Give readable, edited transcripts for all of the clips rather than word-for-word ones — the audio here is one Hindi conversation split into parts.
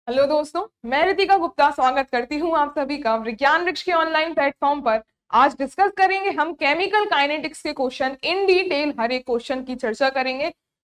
हेलो दोस्तों, मैं रितिका गुप्ता स्वागत करती हूं आप सभी का विज्ञान वृक्ष के ऑनलाइन प्लेटफॉर्म पर। आज डिस्कस करेंगे हम केमिकल काइनेटिक्स के क्वेश्चन इन डिटेल। हर एक क्वेश्चन की चर्चा करेंगे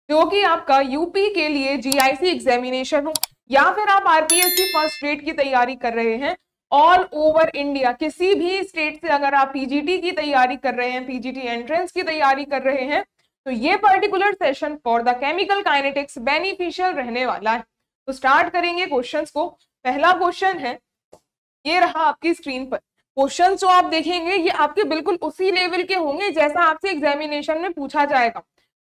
जो कि आपका यूपी के लिए जीआईसी एग्जामिनेशन हो या फिर आप आरपीएससी फर्स्ट ग्रेड की तैयारी कर रहे हैं। ऑल ओवर इंडिया किसी भी स्टेट से अगर आप पीजीटी की तैयारी कर रहे हैं, पीजीटी एंट्रेंस की तैयारी कर रहे हैं, तो ये particular session for the chemical kinetics beneficial रहने वाला है। तो स्टार्ट करेंगे क्वेश्चंस को। पहला क्वेश्चन है, ये रहा आपकी स्क्रीन पर। क्वेश्चन जो आप देखेंगे ये आपके बिल्कुल उसी लेवल के होंगे जैसा आपसे एग्जामिनेशन में पूछा जाएगा।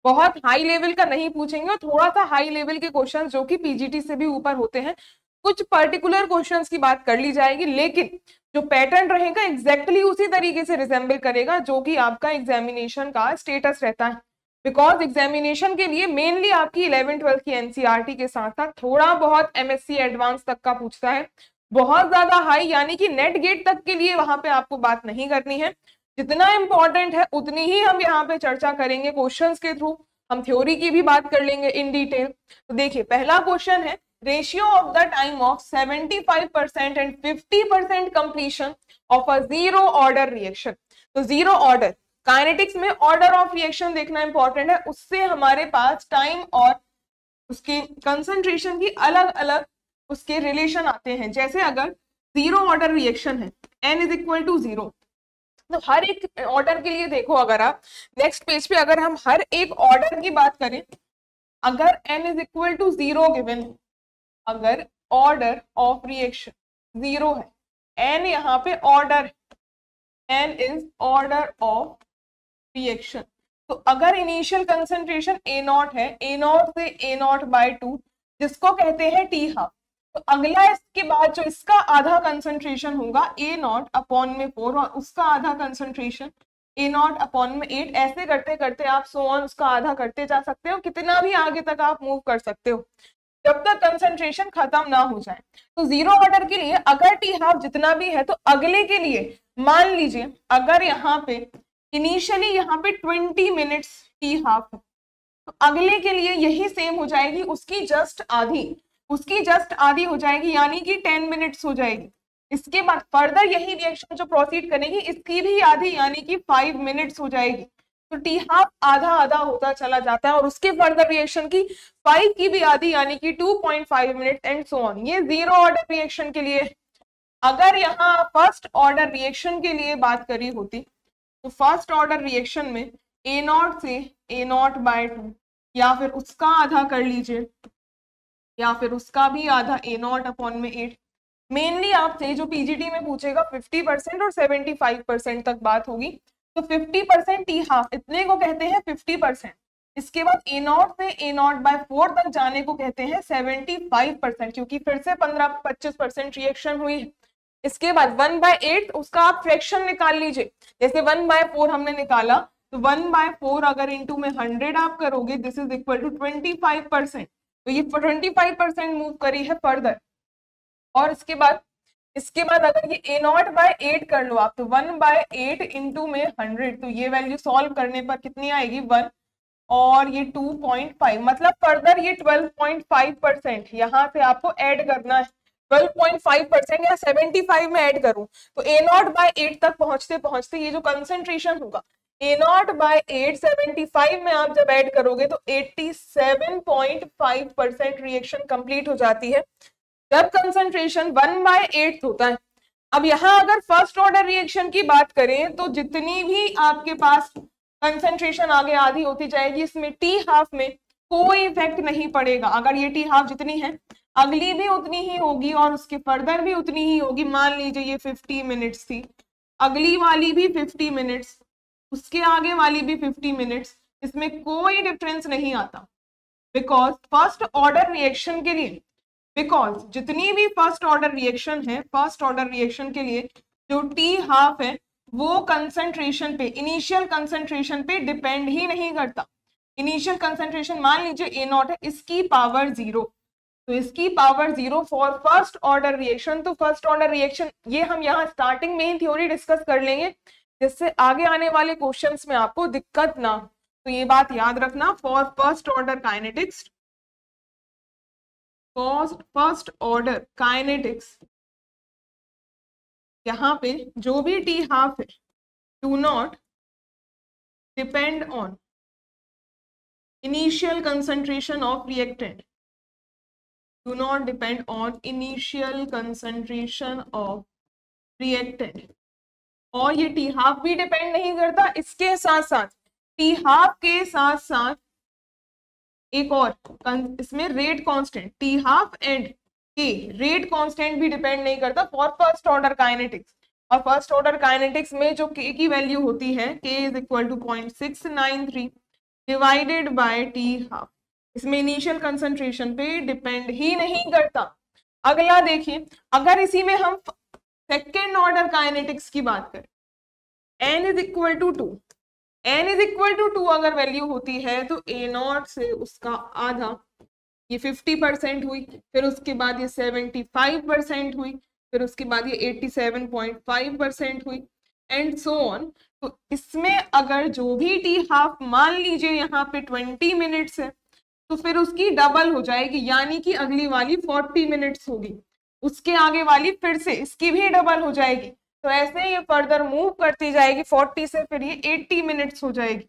बहुत हाई लेवल का नहीं पूछेंगे, थोड़ा सा हाई लेवल के क्वेश्चन जो कि पीजीटी से भी ऊपर होते हैं। कुछ पर्टिकुलर क्वेश्चंस की बात कर ली जाएगी, लेकिन जो पैटर्न रहेगा एग्जैक्टली उसी तरीके से रिजेंबल करेगा जो कि आपका एग्जामिनेशन का स्टेटस रहता है। बिकॉज एग्जामिनेशन के लिए मेनली आपकी 11-12 की एनसीईआरटी के साथ साथ थोड़ा बहुत एमएससी एडवांस तक का पूछता है। बहुत ज्यादा हाई यानी कि नेट गेट तक के लिए वहां पे आपको बात नहीं करनी है। जितना इंपॉर्टेंट है उतनी ही हम यहाँ पे चर्चा करेंगे क्वेश्चंस के थ्रू। हम थ्योरी की भी बात कर लेंगे इन डिटेल। तो देखिए पहला क्वेश्चन है, ratio of the time of 75% and 50% completion of a zero order reaction. तो जीरो ऑर्डर काइनेटिक्स में ऑर्डर ऑफ रिएक्शन देखना इंपॉर्टेंट है, उससे हमारे पास टाइम और उसके कंसंट्रेशन की अलग अलग उसके रिलेशन आते हैं। जैसे अगर जीरो ऑर्डर रिएक्शन है, n इज इक्वल टू 0, तो हर एक ऑर्डर के लिए देखो, अगर आप नेक्स्ट पेज पे अगर हम हर एक ऑर्डर की बात करें, अगर n is equal to 0 given, अगर ऑर्डर ऑफ रिएक्शन 0 है, n यहाँ पे order, n is order of reaction, तो अगर इनिशियल कंसंट्रेशन A0 है, A0 से A0/2 जिसको कहते हैं टी हाफ, तो अगला इसके बाद जो इसका आधा कंसंट्रेशन होगा A0/4 और उसका आधा कंसंट्रेशन A0/8। ऐसे करते करते आप सो ऑन उसका आधा करते जा सकते हो, कितना भी आगे तक आप मूव कर सकते हो जब तक कंसंट्रेशन खत्म ना हो जाए। तो जीरो ऑर्डर के लिए अगर टी हाफ जितना भी है, तो अगले के लिए मान लीजिए अगर यहाँ पे इनिशियली यहाँ पे 20 मिनट्स टी हाफ है, तो अगले के लिए यही सेम हो जाएगी, उसकी जस्ट आधी हो जाएगी, यानी कि 10 मिनट्स हो जाएगी। इसके बाद फर्दर यही रिएक्शन जो प्रोसीड करेगी इसकी भी आधी यानी कि 5 मिनट्स हो जाएगी। तो टी हाफ आधा आधा होता चला जाता है और उसके फर्दर रिएक्शन की 5 की भी आधी यानी कि 2.5 मिनट एंड सो ऑन। ये जीरो ऑर्डर रिएक्शन के लिए। अगर यहाँ फर्स्ट ऑर्डर रिएक्शन के लिए बात करी होती, तो फर्स्ट ऑर्डर रिएक्शन में A0 से A0/2 या फिर उसका आधा कर लीजिए, या फिर उसका भी आधा A0/8। मेनली आपसे जो पीजीटी में पूछेगा 50% और 75% तक बात होगी। तो 50% टी हाफ इतने को कहते हैं 50%। इसके बाद A0 से A0/4 तक जाने को कहते हैं 75%, क्योंकि फिर से 15-25% रिएक्शन हुई है। इसके बाद 1/8 उसका आप फ्रैक्शन निकाल लीजिए। जैसे 1/4 हमने निकाला, तो 1/4 अगर इंटू में 100 आप करोगे, दिस इज इक्वल टू 25%। तो ये 25% मूव करी है फर्दर। और इसके बाद अगर ये A0/8 कर लो आप, तो 1/8 इंटू में 100, तो ये वैल्यू सॉल्व करने पर कितनी आएगी 1, और ये 2.5, मतलब फर्दर ये 12.5% यहाँ से आपको ऐड करना है। 12.5% या 75 में ऐड करूं तो A0/8 तक पहुंचते पहुंचते ये जो कंसंट्रेशन होगा A0/8 75 में आप जब ऐड करोगे तो 87.5% रिएक्शन कंप्लीट हो जाती है जब कंसंट्रेशन 1/8 होता है। अब यहाँ अगर फर्स्ट ऑर्डर रिएक्शन की बात करें, तो जितनी भी आपके पास कंसंट्रेशन आगे आधी होती जाएगी, इसमें टी हाफ में कोई इफेक्ट नहीं पड़ेगा। अगर ये टी हाफ जितनी है, अगली भी उतनी ही होगी और उसके फर्दर भी उतनी ही होगी। मान लीजिए ये 50 मिनट्स थी, अगली वाली भी 50 मिनट्स, उसके आगे वाली भी 50 मिनट्स, इसमें कोई डिफरेंस नहीं आता। बिकॉज फर्स्ट ऑर्डर रिएक्शन के लिए, बिकॉज जितनी भी फर्स्ट ऑर्डर रिएक्शन है, फर्स्ट ऑर्डर रिएक्शन के लिए जो टी हाफ है वो कंसंट्रेशन पे, इनिशियल कंसंट्रेशन पे डिपेंड ही नहीं करता। इनिशियल कंसंट्रेशन मान लीजिए A0 है, इसकी पावर 0, तो इसकी power 0 for first order reaction. तो फर्स्ट ऑर्डर रिएक्शन ये हम यहाँ स्टार्टिंग में ही थ्योरी डिस्कस कर लेंगे, जिससे आगे आने वाले क्वेश्चंस में आपको दिक्कत ना हो। तो ये बात याद रखना, for first order kinetics first order kinetics, यहाँ पे जो भी टी हाफ है do not depend on initial concentration of reactant, do not depend on initial concentration of reactant, और ये टी हाफ भी डिपेंड नहीं करता। इसके साथ साथ टी हाफ के साथ साथ एक और इसमें rate constant, T half and K rate constant भी डिपेंड नहीं करता फॉर फर्स्ट ऑर्डर काइनेटिक्स। और फर्स्ट ऑर्डर काइनेटिक्स में जो के की वैल्यू होती है K is equal to 0.693 divided by T half, इसमें इनिशियल कंसंट्रेशन पे डिपेंड ही नहीं करता। अगला देखिए, अगर इसी में हम सेकेंड ऑर्डर काइनेटिक्स की बात करें, n is equal to 2, n is equal to 2 अगर वैल्यू होती है तो a नॉट से उसका आधा, ये 50% हुई, फिर उसके बाद ये 75% हुई, फिर उसके बाद ये 87.5% हुई एंड सो ऑन। तो इसमें अगर जो भी टी हाफ मान लीजिए यहाँ पे 20 मिनट्स है तो फिर उसकी डबल हो जाएगी, यानी कि अगली वाली 40 मिनट्स होगी, उसके आगे वाली फिर से इसकी भी डबल हो जाएगी। तो ऐसे ये फर्दर मूव करती जाएगी 40 से, फिर ये 80 मिनट्स हो जाएगी,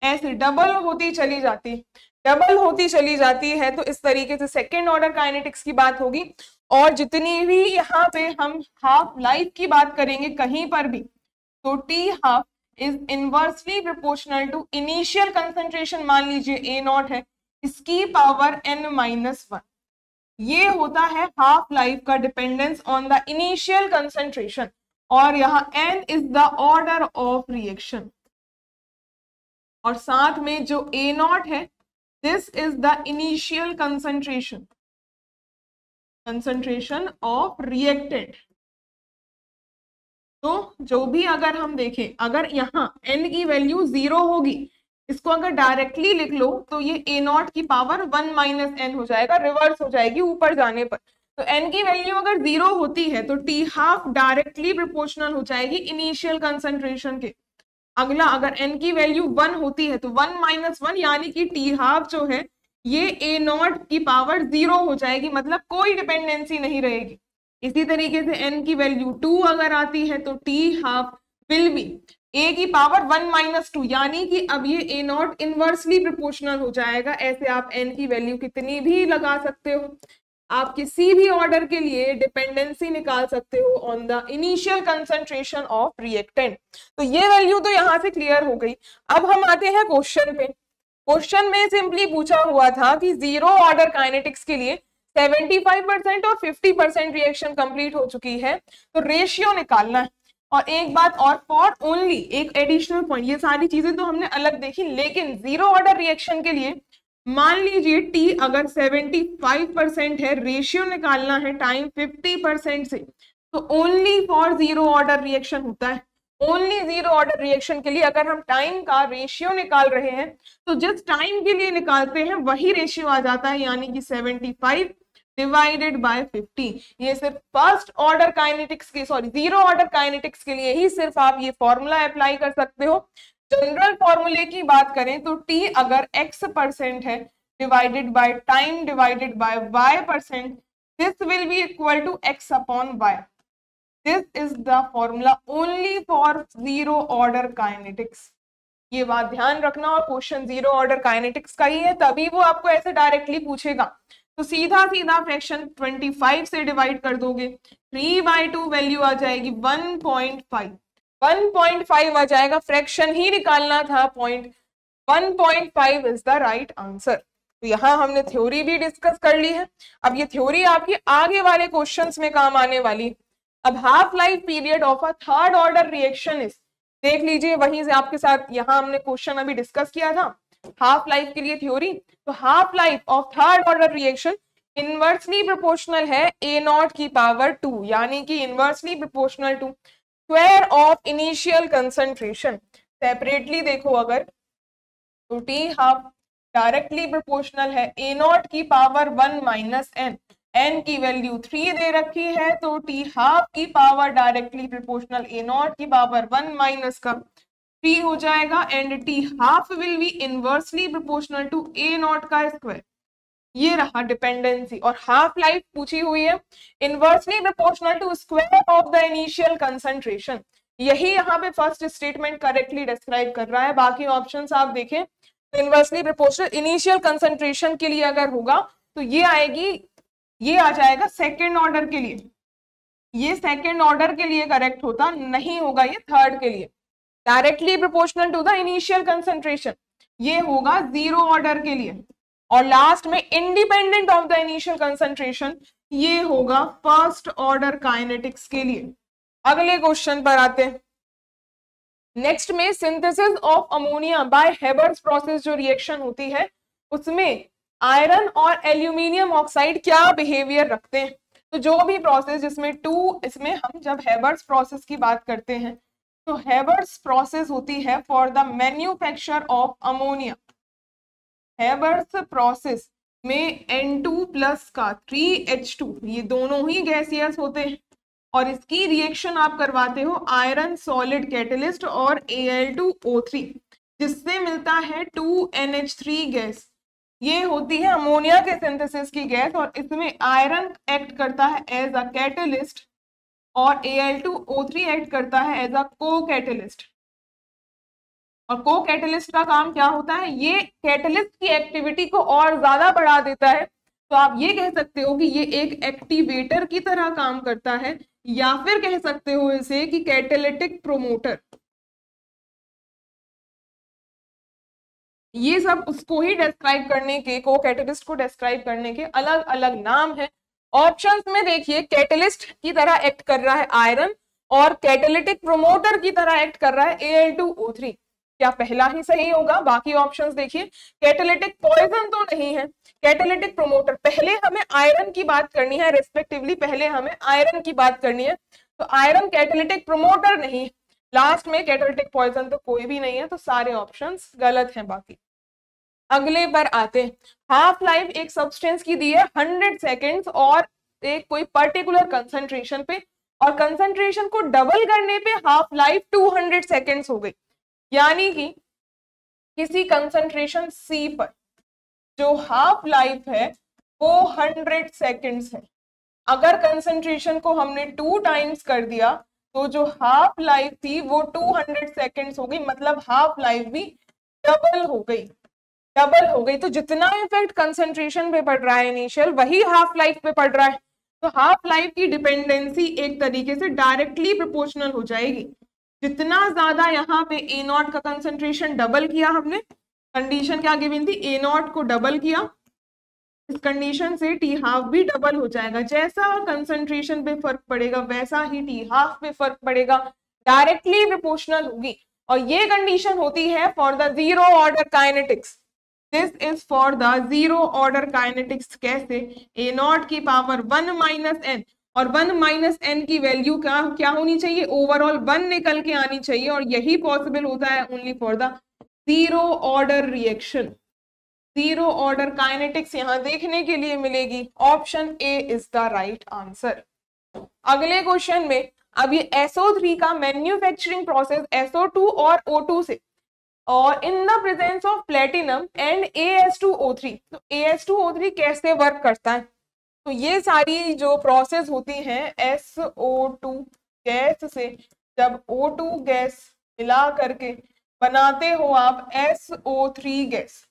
ऐसे डबल होती चली जाती, डबल होती चली जाती है। तो इस तरीके से सेकेंड ऑर्डर काइनेटिक्स की बात होगी। और जितनी भी यहाँ पे हम हाफ लाइफ की बात करेंगे कहीं पर भी, तो T half is inversely proportional to initial concentration, मान लीजिए ए नॉट है, इसकी पावर n-1, ये होता है हाफ लाइफ का dependence on the initial concentration. और यहाँ n is the order of reaction, और साथ में जो a नॉट है this is the initial concentration of reactant. तो जो भी अगर हम देखें, अगर यहाँ n की वैल्यू 0 होगी, इसको अगर डायरेक्टली लिख लो तो ये a नॉट की पावर 1 माइनस n हो जाएगा, रिवर्स हो जाएगी ऊपर जाने पर। तो n की वैल्यू अगर 0 होती है तो टी हाफ डायरेक्टली प्रोपोर्शनल हो जाएगी इनिशियल कंसंट्रेशन के। अगला, अगर n की वैल्यू 1 होती है तो 1 माइनस 1, यानी कि टी हाफ जो है ये a नॉट की पावर 0 हो जाएगी, मतलब कोई डिपेंडेंसी नहीं रहेगी। इसी तरीके से n की वैल्यू 2 अगर आती है तो T half will B a की पावर 1 माइनस 2, यानी कि अब ये a नॉट इनवर्सली प्रोपोर्शनल हो जाएगा। ऐसे आप n की वैल्यू कितनी भी लगा सकते हो, आप किसी भी ऑर्डर के लिए डिपेंडेंसी निकाल सकते हो on the initial concentration of reactant. तो ये वैल्यू तो यहाँ से क्लियर हो गई। अब हम आते हैं क्वेश्चन पे। क्वेश्चन में सिंपली पूछा हुआ था कि जीरो ऑर्डर काइनेटिक्स के लिए 75% और 50% रिएक्शन कंप्लीट हो चुकी है, तो रेशियो निकालना है। और एक बात और, फॉर ओनली एक एडिशनल पॉइंट, ये सारी चीजें तो हमने अलग देखी, लेकिन जीरो ऑर्डर रिएक्शन के लिए मान लीजिए टी अगर 75% है, रेशियो निकालना है टाइम 50% से, तो only for zero order reaction होता है। ओनली जीरो ऑर्डर रिएक्शन के लिए अगर हम टाइम का रेशियो निकाल रहे हैं तो जिस टाइम के लिए निकालते हैं वही रेशियो आ जाता है, यानी कि 75 डिवाइडेड बाय 50। ये सिर्फ फर्स्ट ऑर्डर काइनेटिक्स के, सॉरी जीरो ऑर्डर काइनेटिक्स के लिए ही सिर्फ आप ये फॉर्मूला अप्लाई कर सकते हो। जनरल फॉर्मूले की बात करें तो t अगर x% है divided by time divided by y%, this will be equal to x upon y। This is the formula only for zero order kinetics. ये बात ध्यान रखना, और क्वेश्चन जीरो ऑर्डर काइनेटिक्स का ही है, तभी वो आपको ऐसे डायरेक्टली पूछेगा। तो सीधा सीधा फ्रैक्शन 25 से डिवाइड कर दोगे, 3/2 वैल्यू आ जाएगी 1.5, 1.5 आ जाएगा, फ्रैक्शन ही निकालना था, 1.5 इज द राइट आंसर। तो यहाँ हमने थ्योरी भी डिस्कस कर ली है। अब ये थ्योरी आपकी आगे वाले क्वेश्चंस में काम आने वाली। अब half life period of a third order reaction is, देख लीजिए वहीं से आपके साथ यहाँ हमने क्वेश्चन अभी डिस्कस किया था हाफ लाइफ के लिए थ्योरी। तो half life of third order reaction inversely proportional है a नॉट की पावर 2, यानी कि inversely proportional to square of initial concentration. Separately देखो अगर तो टी हाफ डायरेक्टली प्रोपोर्शनल है a नॉट की पावर 1 माइनस n, n की वैल्यू 3 दे रखी है, तो टी हाफ की power directly proportional a naught की पावर 1 माइनस का 3 हो जाएगा, and T half will be inversely proportional to a naught का स्क्वायर। ये रहा डिपेंडेंसी। और हाफ लाइफ पूछी हुई है, inversely proportional to square of the initial concentration. यही यहाँ पे फर्स्ट स्टेटमेंट करेक्टली डिस्क्राइब कर रहा है। बाकी ऑप्शंस आप देखें तो इनवर्सली प्रोपोर्शनल इनिशियल कंसंट्रेशन के लिए अगर होगा तो ये आएगी, ये आ जाएगा सेकेंड ऑर्डर के लिए, ये सेकेंड ऑर्डर के लिए करेक्ट होता, नहीं होगा ये थर्ड के लिए। Directly proportional to the initial concentration ये होगा जीरो ऑर्डर के लिए, और लास्ट में independent of the initial concentration ये होगा फर्स्ट ऑर्डर काइनेटिक्स के लिए। अगले क्वेश्चन पर आते हैं। नेक्स्ट में synthesis of ammonia bye Haber's process जो रिएक्शन होती है उसमें आयरन और एल्यूमिनियम ऑक्साइड क्या बिहेवियर रखते हैं। तो जो भी प्रोसेस जिसमें इसमें हम जब हेबर्स प्रोसेस की बात करते हैं तो हेबर्स प्रोसेस होती है for the manufacture of ammonia. Haber's process में N2 प्लस का 3H2 ये दोनों ही गैसियस होते हैं, और इसकी रिएक्शन आप करवाते हो आयरन सॉलिड कैटलिस्ट और Al2O3 जिससे मिलता है 2NH3 गैस। ये होती है अमोनिया के सिंथेसिस की गैस, और इसमें आयरन एक्ट करता है एज अ कैटलिस्ट और Al2O3 एक्ट करता है एज अ को कैटलिस्ट। और को कैटलिस्ट का काम क्या होता है, ये कैटलिस्ट की एक्टिविटी को और ज्यादा बढ़ा देता है। तो आप ये कह सकते हो कि ये एक एक्टिवेटर की तरह काम करता है, या फिर कह सकते हो इसे कि कैटालिटिक प्रोमोटर। ये सब उसको ही डिस्क्राइब करने के, को कैटलिस्ट को डिस्क्राइब करने के अलग अलग नाम है। ऑप्शंस में देखिए कैटलिस्ट की तरह एक्ट कर रहा है आयरन, और कैटालिटिक प्रोमोटर की तरह एक्ट कर रहा है Al2O3। क्या पहला ही सही होगा? बाकी ऑप्शंस देखिए, कैटालिटिक पॉइजन तो नहीं है, कैटालिटिक प्रोमोटर। पहले हमें आयरन की बात करनी है, रिस्पेक्टिवली पहले हमें आयरन की बात करनी है, तो आयरन कैटालिटिक प्रोमोटर नहीं, लास्ट में कैटालिटिक पॉइजन तो कोई भी नहीं है, तो सारे ऑप्शंस गलत हैं। बाकी अगले पर आते हैं। हाफ लाइफ एक सब्सटेंस की दी है 100 सेकेंड्स और एक कोई पर्टिकुलर कंसंट्रेशन पे, और कंसंट्रेशन को डबल करने पे हाफ लाइफ 200 सेकेंड्स हो गई। यानी कि किसी कंसंट्रेशन C पर जो हाफ लाइफ है वो 100 सेकेंड्स है। अगर कंसंट्रेशन को हमने 2 टाइम्स कर दिया तो जो हाफ लाइफ थी वो 200 सेकेंड्स हो गई, मतलब हाफ लाइफ भी डबल हो गई, डबल हो गई। तो जितना इफेक्ट कंसंट्रेशन पे पड़ रहा है इनिशियल, वही हाफ लाइफ पे पड़ रहा है। तो हाफ लाइफ की डिपेंडेंसी एक तरीके से डायरेक्टली प्रोपोर्शनल हो जाएगी। जितना ज्यादा यहाँ पे A0 का कंसंट्रेशन डबल किया हमने, कंडीशन क्या गिवन थी, A0 को डबल किया, इस कंडीशन से T हाफ भी डबल हो जाएगा। जैसा कंसंट्रेशन पे फर्क पड़ेगा वैसा ही T हाफ पे फर्क पड़ेगा, डायरेक्टली प्रोपोर्शनल होगी। और ये कंडीशन होती है for the zero order kinetics. This is for the zero order kinetics. कैसे? A0 की पावर 1 माइनस n, और 1 माइनस n की वैल्यू क्या होनी चाहिए, ओवरऑल 1 निकल के आनी चाहिए, और यही पॉसिबल होता है only for the zero order reaction. Zero order kinetics यहां देखने के लिए मिलेगी। Option A is the right answer. अगले क्वेश्चन में अब ये SO3 का मैन्युफैक्चरिंग प्रोसेस SO2 और O2 से, और in the presence of platinum and AS2O3। तो AS2O3 कैसे वर्क करता है? तो ये सारी जो प्रोसेस होती हैं SO2 गैस से जब O2 गैस मिला करके बनाते हो आप SO3 गैस,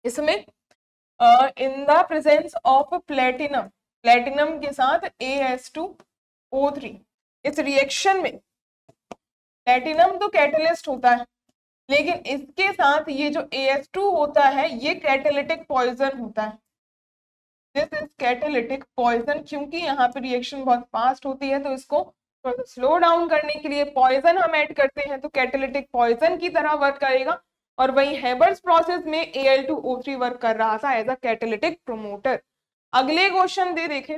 इसमें in the presence of platinum, platinum के साथ AS2O3, इस रिएक्शन में प्लेटिनम तो कैटलिस्ट होता है, लेकिन इसके साथ ये जो AS2 होता है ये कैटालिटिक पॉइजन होता है। This is catalytic poison. क्योंकि यहाँ पे रिएक्शन बहुत फास्ट होती है तो इसको स्लो डाउन करने के लिए पॉइजन हम ऐड करते हैं, तो कैटालिटिक पॉइजन की तरह वर्क करेगा। और वही हेबर्स प्रोसेस में Al2O3 वर्क कर रहा था एज अ कैटालिटिक प्रोमोटर। अगले क्वेश्चन देखें।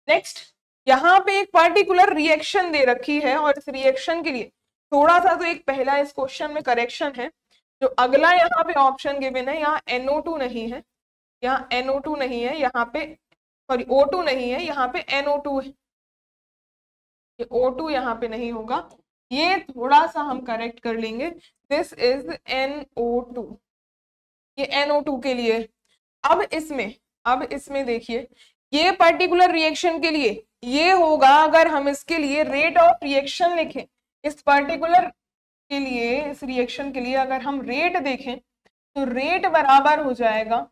नेक्स्ट यहाँ पे एक पर्टिकुलर रिएक्शन दे रखी है, और इस रिएक्शन के लिए थोड़ा सा तो एक पहला इस क्वेश्चन में करेक्शन है। जो अगला यहाँ पे ऑप्शन गिवन है, यहाँ NO2 नहीं है, यहाँ NO2 नहीं है, यहाँ पे सॉरी O2 नहीं है, यहाँ पे NO2 है। ये O2 यहाँ पे नहीं होगा, ये थोड़ा सा हम करेक्ट कर लेंगे। दिस इज NO2, ये NO2 के लिए। अब इसमें देखिए, ये पर्टिकुलर रिएक्शन के लिए ये होगा, अगर हम इसके लिए रेट ऑफ रिएक्शन लिखें, इस पर्टिकुलर के लिए, इस रिएक्शन के लिए अगर हम रेट देखें तो रेट बराबर हो जाएगा,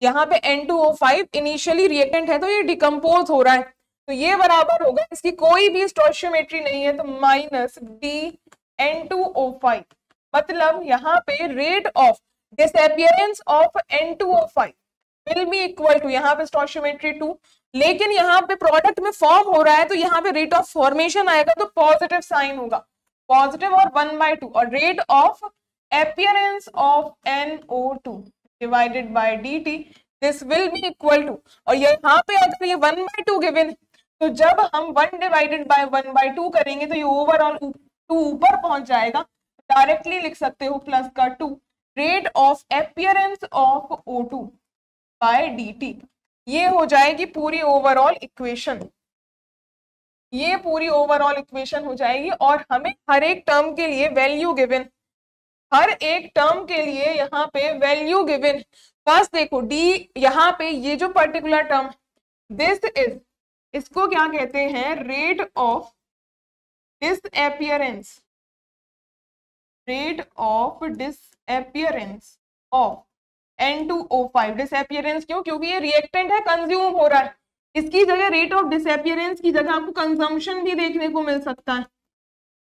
यहाँ पे N2O5 इनिशियली रिएक्टेंट है तो ये डिकम्पोज हो रहा है, तो ये बराबर होगा, इसकी कोई भी स्टोइचियोमेट्री नहीं है, तो -D(N2O5), मतलब यहाँ पे rate of disappearance of N2O5 will be equal to, यहाँ पे स्टोइचियोमेट्री 2, लेकिन यहाँ पे प्रोडक्ट में फॉर्म हो रहा है तो यहाँ पे रेट ऑफ फॉर्मेशन आएगा तो पॉजिटिव साइन होगा, पॉजिटिव और 1/2, और rate of appearance of NO2 divided by dt, this will be equal to, और यहाँ पे अगर ये 1/2 गिवन, तो जब हम 1 डिवाइडेड बाय 1/2 करेंगे तो ये ओवरऑल 2 ऊपर पहुंच जाएगा, डायरेक्टली लिख सकते हो प्लस का 2, rate of appearance of O2 by dt, ये हो जाएगी पूरी ओवरऑल इक्वेशन, ये पूरी ओवरऑल इक्वेशन हो जाएगी। और हमें हर एक टर्म के लिए वैल्यू गिवन, हर एक टर्म के लिए यहाँ पे वैल्यू गिवन। फर्स्ट देखो डी, यहाँ पे ये जो पर्टिकुलर टर्म दिस इज, इसको क्या कहते हैं, rate of disappearance, rate of disappearance of N2O5, disappearance क्यों, क्योंकि ये रिएक्टेंट है, कंज्यूम हो रहा है, इसकी जगह रेट ऑफ डिसअपियरेंस की जगह आपको कंजम्पशन भी देखने को मिल सकता है,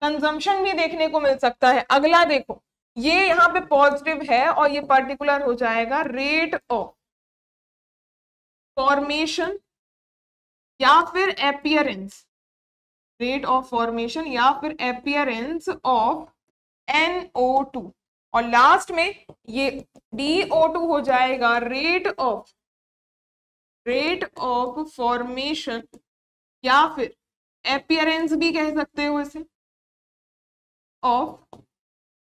कंजम्पशन भी देखने को मिल सकता है। अगला देखो, ये यहाँ पे पॉजिटिव है और ये पर्टिकुलर हो जाएगा रेट ऑफ फॉर्मेशन या फिर अपीयरेंस, रेट ऑफ फॉर्मेशन या फिर अपीयरेंस ऑफ NO2, और लास्ट में ये DO2 हो जाएगा रेट ऑफ फॉर्मेशन या फिर अपीयरेंस भी कह सकते हो इसे ऑफ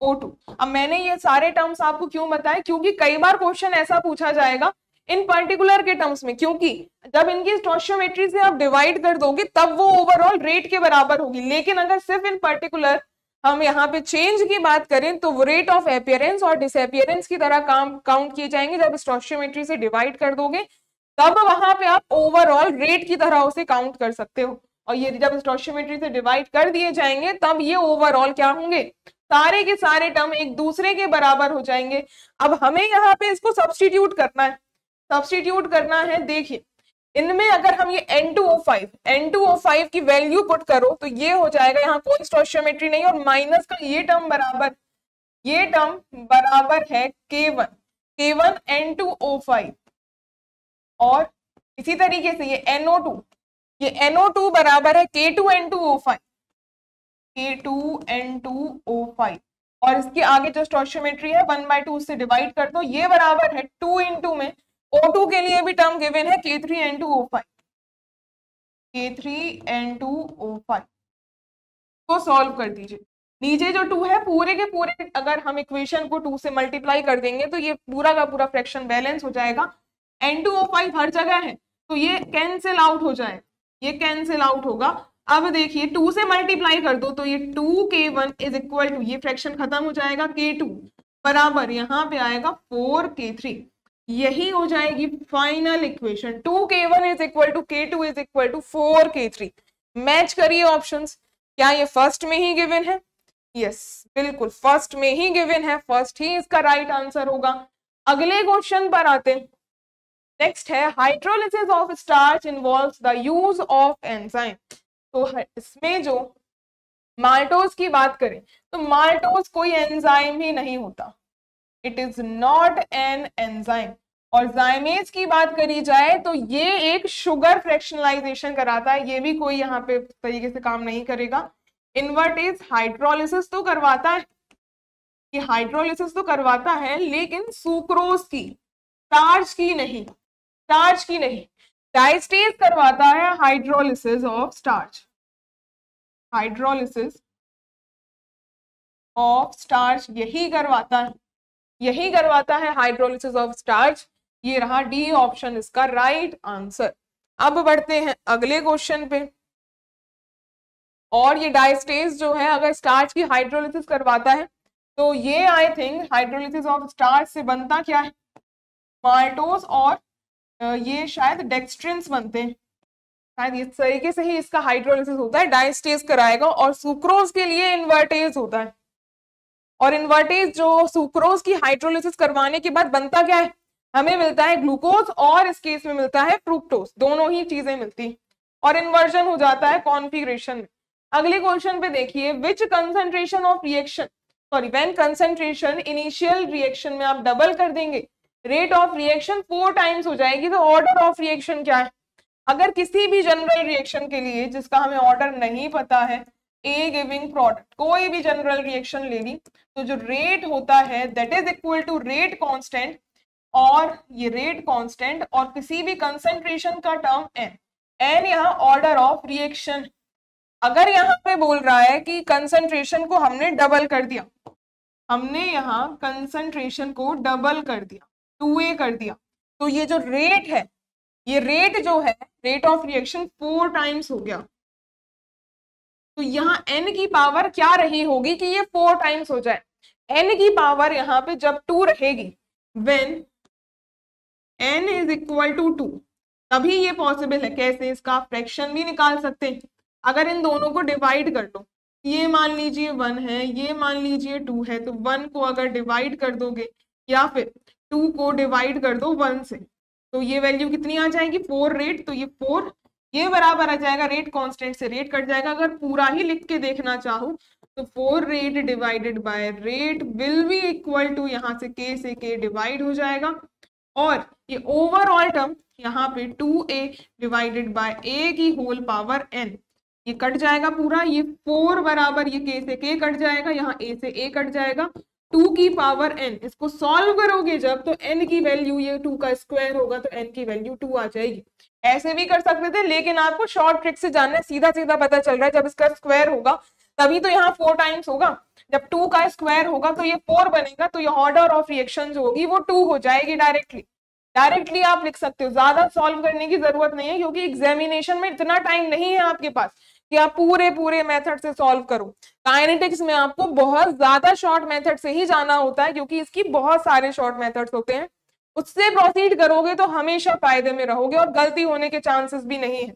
O2। अब मैंने ये सारे टर्म्स आपको क्यों बताए, क्योंकि कई बार क्वेश्चन ऐसा पूछा जाएगा इन पर्टिकुलर के टर्म्स में, क्योंकि जब इनकी स्टोइचियोमेट्री से आप डिवाइड कर दोगे तब वो ओवरऑल रेट के बराबर होगी, लेकिन अगर सिर्फ इन पर्टिकुलर हम यहाँ पे चेंज की बात करें तो वो रेट ऑफ अपीयरेंस और डिसअपियरेंस की तरह काउंट किए जाएंगे। जब स्टोइचियोमेट्री से डिवाइड कर दोगे तब वहां पे आप ओवरऑल रेट की तरह उसे काउंट कर सकते हो, और ये जब स्टोइचियोमेट्री से डिवाइड कर दिए जाएंगे तब ये ओवरऑल क्या होंगे, सारे के सारे टर्म एक दूसरे के बराबर हो जाएंगे। अब हमें यहाँ पे इसको सब्स्टिट्यूट करना है, देखिए इनमें अगर हम ये N2O5 की वैल्यू पुट करो तो ये हो जाएगा, यहाँ कोई स्टोइचियोमेट्री नहीं, और माइनस का ये टर्म बराबर है K1 N2O5, और इसी तरीके से ये NO2 बराबर है K2 N2O5, और इसके आगे जो स्टोइचियोमेट्री है 1/2 से डिवाइड कर दो, ये बराबर है 2 इंटू में O2 के लिए भी टर्म गिवन है K3 N2O5 को सॉल्व कर दीजिए। नीचे जो 2 है पूरे के पूरे, अगर हम इक्वेशन को 2 से मल्टीप्लाई कर देंगे तो ये पूरा का पूरा फ्रैक्शन बैलेंस हो जाएगा। N2O5 हर जगह है तो ये कैंसिल आउट हो जाएगा, ये कैंसिल आउट होगा। अब देखिए 2 से मल्टीप्लाई कर दो तो ये 2K1 इज इक्वल टू, ये फ्रैक्शन खत्म हो जाएगा, K2 बराबर यहाँ पे आएगा 4K3, यही हो जाएगी final equation. 2K1 is equal to K2 is equal to 4K3। Match करिए ऑप्शंस, क्या ये फर्स्ट में ही गिवन है? यस, बिल्कुल फर्स्ट में ही गिवन है, फर्स्ट ही इसका राइट आंसर होगा। अगले क्वेश्चन पर आते हैं। नेक्स्ट है hydrolysis of starch involves the use of enzyme. तो इसमें जो माल्टोज की बात करें तो माल्टोज कोई एंजाइम ही नहीं होता, it is not an enzyme. और जाइमेज की बात करी जाए तो ये एक शुगर फ्रैक्शनलाइजेशन कराता है, ये भी कोई यहाँ पे तरीके से काम नहीं करेगा। इन्वर्टेज हाइड्रोलिसिस तो करवाता है, ये हाइड्रोलिसिस तो करवाता है लेकिन सुक्रोज की, स्टार्च की नहीं, स्टार्च की नहीं। डायस्टेज करवाता है hydrolysis of starch, hydrolysis of starch यही करवाता है, यही करवाता है हाइड्रोलिसिस ऑफ स्टार्च। ये रहा डी ऑप्शन इसका राइट आंसर। अब बढ़ते हैं अगले क्वेश्चन पे। और ये डायस्टेज जो है अगर स्टार्च की हाइड्रोलिसिस करवाता है तो ये I think hydrolysis of starch से बनता क्या है? माल्टोज और ये शायद डेक्स्ट्रिन्स बनते हैं, शायद इस तरीके से ही इसका हाइड्रोलिसिस होता है, डायस्टेज कराएगा। और सुक्रोज के लिए इन्वर्टेज होता है, और इन्वर्टेज जो सुक्रोज की हाइड्रोलिसिस करवाने के बाद बनता क्या है, हमें मिलता है ग्लूकोज, और इस केस में मिलता है फ्रुक्टोज, दोनों ही चीजें मिलती और इन्वर्जन हो जाता है कॉन्फिगरेशन में। अगले क्वेश्चन पे देखिए, which concentration of reaction, sorry when concentration initial reaction में आप डबल कर देंगे, रेट ऑफ रिएक्शन 4 टाइम्स हो जाएगी। तो ऑर्डर ऑफ रिएक्शन क्या है, अगर किसी भी जनरल रिएक्शन के लिए जिसका हमें ऑर्डर नहीं पता है, ए गिविंग प्रोडक्ट, कोई भी जनरल रिएक्शन ले ली, तो जो रेट होता है that is equal to rate constant, और ये रेट कांस्टेंट और किसी भी कंसंट्रेशन का टर्म एन, एन यहाँ ऑर्डर ऑफ रिएक्शन। अगर यहाँ पे बोल रहा है कि कंसंट्रेशन को हमने डबल कर दिया, हमने यहाँ कंसंट्रेशन को डबल कर दिया, 2a कर दिया, तो ये जो रेट है, ये रेट जो है रेट ऑफ रिएक्शन 4 टाइम्स हो गया। तो यहाँ n की पावर क्या रही होगी कि ये 4 टाइम्स हो जाए, n की पावर यहाँ पे जब 2 रहेगी, when n is equal to 2, तभी ये पॉसिबल है। कैसे, इसका फ्रैक्शन भी निकाल सकते हैं। अगर इन दोनों को डिवाइड कर लो, ये मान लीजिए 1 है, ये मान लीजिए 2 है, तो 1 को अगर डिवाइड कर दोगे या फिर 2 को डिवाइड कर दो 1 से, तो ये वैल्यू कितनी आ जाएगी, 4 रेट। तो ये 4 ये बराबर आ जाएगा, रेट कांस्टेंट से रेट कट जाएगा। अगर पूरा ही लिख के देखना चाहूँ तो 4 rate divided by rate will be equal to, यहाँ से k से k डिवाइड हो जाएगा, और ये ओवरऑल टर्म यहाँ पे 2a डिवाइडेड बाय a की होल पावर n, ये कट जाएगा पूरा, ये 4 बराबर ये k से k कट जाएगा, यहाँ a से a कट जाएगा, 2 की पावर n, इसको सॉल्व करोगे जब तो n की वैल्यू, ये 2 का स्क्वायर होगा तो n की वैल्यू 2 आ जाएगी। ऐसे भी कर सकते थे, लेकिन आपको शॉर्ट ट्रिक से जानना है, सीधा सीधा पता चल रहा है जब इसका स्क्वायर होगा तभी तो यहाँ 4 टाइम्स होगा, जब 2 का स्क्वायर होगा तो ये 4 बनेगा, तो ये ऑर्डर ऑफ रिएक्शन जो होगी वो 2 हो जाएगी। डायरेक्टली आप लिख सकते हो, ज्यादा सॉल्व करने की जरूरत नहीं है, क्योंकि एग्जामिनेशन में इतना टाइम नहीं है आपके पास कि आप पूरे मेथड से सॉल्व करो। काइनेटिक्स में आपको बहुत ज्यादा शॉर्ट मेथड से ही जाना होता है, क्योंकि इसकी बहुत सारे शॉर्ट मेथड्स होते हैं, उससे प्रोसीड करोगे तो हमेशा फायदे में रहोगे और गलती होने के चांसेस भी नहीं है।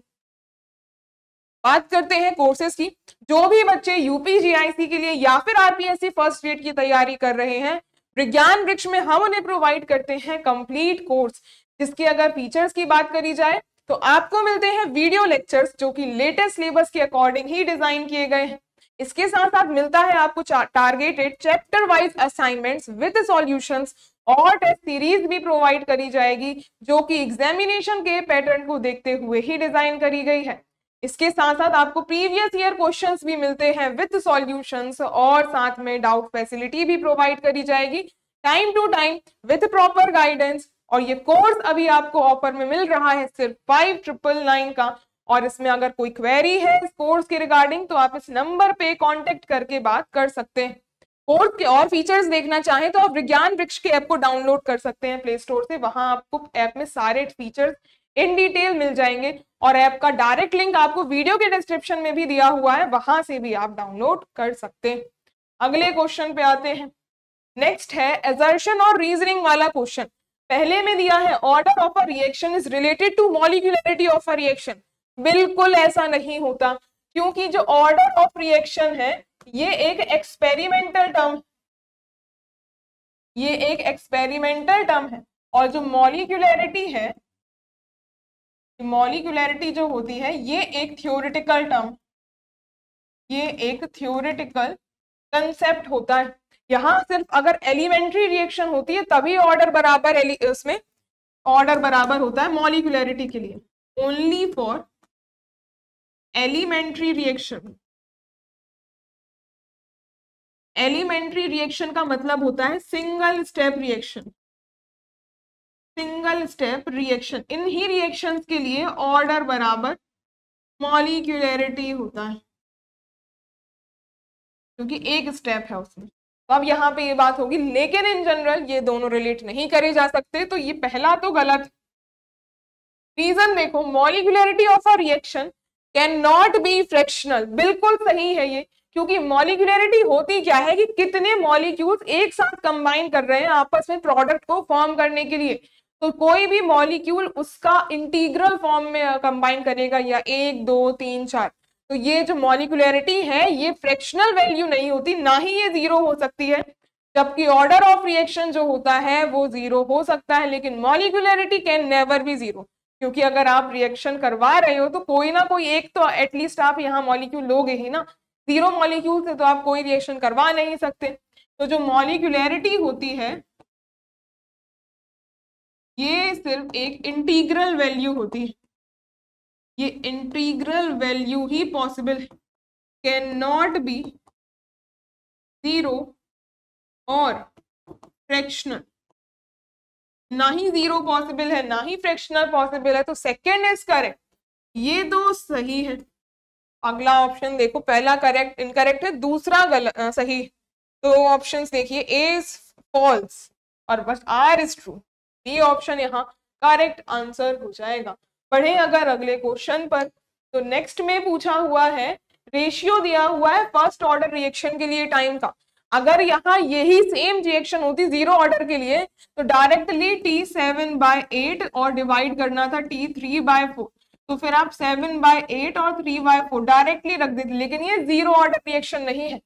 बात करते हैं कोर्सेज की। जो भी बच्चे यूपीजीआईसी के लिए या फिर आरपीएससी फर्स्ट ग्रेड की तैयारी कर रहे हैं, विज्ञान वृक्ष में हम उन्हें प्रोवाइड करते हैं कंप्लीट कोर्स, जिसकी अगर फीचर्स की बात करी जाए तो आपको मिलते हैं वीडियो लेक्चर्स जो कि लेटेस्ट सिलेबस के अकॉर्डिंग ही डिजाइन किए गए हैं। इसके साथ साथ मिलता है आपको targeted chapter wise assignments with solutions, और टेस्ट सीरीज भी प्रोवाइड करी जाएगी जो कि एग्जामिनेशन के पैटर्न को देखते हुए ही डिजाइन करी गई है। इसके साथ साथ आपको प्रीवियस ईयर क्वेश्चंस भी मिलते हैं विद सॉल्यूशंस, और साथ में डाउट फैसिलिटी भी प्रोवाइड करी जाएगी time to time with proper guidance. और ये कोर्स अभी आपको ऑफर में मिल रहा है सिर्फ 5999 का, और इसमें अगर कोई क्वेरी है इस कोर्स के रिगार्डिंग तो आप इस नंबर पे कांटेक्ट करके बात कर सकते हैं। कोर्स के और फीचर्स देखना चाहें तो आप विज्ञान वृक्ष के ऐप को डाउनलोड कर सकते हैं प्ले स्टोर से, वहां आपको ऐप में सारे फीचर्स इन डिटेल मिल जाएंगे, और ऐप का डायरेक्ट लिंक आपको वीडियो के डिस्क्रिप्शन में भी दिया हुआ है, वहां से भी आप डाउनलोड कर सकते हैं। अगले क्वेश्चन पे आते हैं। नेक्स्ट है असर्शन और रीजनिंग वाला क्वेश्चन। पहले में दिया है order of a reaction is related to molecularity of a reaction. बिल्कुल ऐसा नहीं होता, क्योंकि जो ऑर्डर ऑफ रिएक्शन है ये एक एक्सपेरिमेंटल टर्म, ये एक एक्सपेरिमेंटल टर्म है, और जो मॉलिक्यूलरिटी है, मॉलिक्यूलरिटी जो होती है ये एक थ्योरेटिकल टर्म, ये एक थ्योरेटिकल कंसेप्ट होता है। यहाँ सिर्फ अगर एलिमेंट्री रिएक्शन होती है तभी ऑर्डर बराबर, उसमें ऑर्डर बराबर होता है मॉलिक्यूलरिटी के लिए, only for elementary reaction. Elementary reaction का मतलब होता है single step reaction, single step reaction. इन ही रिएक्शंस के लिए ऑर्डर बराबर मॉलिक्यूलरिटी होता है, क्योंकि एक स्टेप है उसमें। तो अब यहाँ पे ये बात होगी, लेकिन इन जनरल ये दोनों रिलेट नहीं करे जा सकते, तो ये पहला तो गलत। रीजन देखो, molecularity of a reaction can not be fractional, बिल्कुल सही है ये, क्योंकि मॉलिक्यूलरिटी होती क्या है कि कितने मॉलिक्यूल्स एक साथ कंबाइन कर रहे हैं आपस में प्रोडक्ट को फॉर्म करने के लिए। तो कोई भी मॉलिक्यूल उसका इंटीग्रल फॉर्म में कंबाइन करेगा, या 1 2 3 4, तो ये जो मॉलिक्यूलरिटी है ये फ्रैक्शनल वैल्यू नहीं होती, ना ही ये जीरो हो सकती है, जबकि ऑर्डर ऑफ रिएक्शन जो होता है वो जीरो हो सकता है, लेकिन molecularity can never be zero, क्योंकि अगर आप रिएक्शन करवा रहे हो तो कोई ना कोई एक तो एटलीस्ट आप यहाँ मॉलिक्यूल लोगे ही ना, जीरो मॉलिक्यूल से तो आप कोई रिएक्शन करवा नहीं सकते। तो जो मॉलिक्यूलरिटी होती है ये सिर्फ एक इंटीग्रल वैल्यू होती है, ये इंटीग्रल वैल्यू ही पॉसिबल है, कैन नॉट बी जीरो और फ्रैक्शनल, ना ही जीरो पॉसिबल है ना ही फ्रैक्शनल पॉसिबल है, तो सेकेंड इज करेक्ट, ये दो सही है। अगला ऑप्शन देखो, पहला करेक्ट इनकरेक्ट है, दूसरा गलत सही, तो ऑप्शंस देखिए, ए इज फॉल्स और बस आर इज ट्रू, ये ऑप्शन यहाँ करेक्ट आंसर हो जाएगा। पढ़े अगर अगले क्वेश्चन पर, तो नेक्स्ट में पूछा हुआ है, रेशियो दिया हुआ है फर्स्ट ऑर्डर रिएक्शन के लिए टाइम का, अगर यहाँ यही सेम रिएक्शन होती जीरो ऑर्डर के लिए तो डायरेक्टली T7/8 और डिवाइड करना था T3/4, तो फिर आप 7/8 और 3/4 डायरेक्टली रख देते, लेकिन ये जीरो ऑर्डर रिएक्शन नहीं है,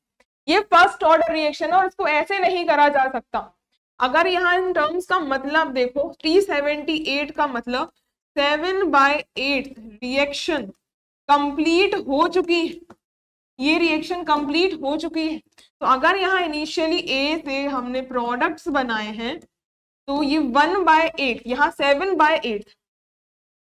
ये फर्स्ट ऑर्डर रिएक्शन है और इसको ऐसे नहीं करा जा सकता। अगर यहाँ इन टर्म्स का मतलब देखो, T78 का मतलब 7/8 रिएक्शन कंप्लीट हो चुकी है, ये रिएक्शन कंप्लीट हो चुकी है, तो अगर यहाँ इनिशियली ए से हमने प्रोडक्ट्स बनाए हैं तो ये 1/8, यहाँ 7/8,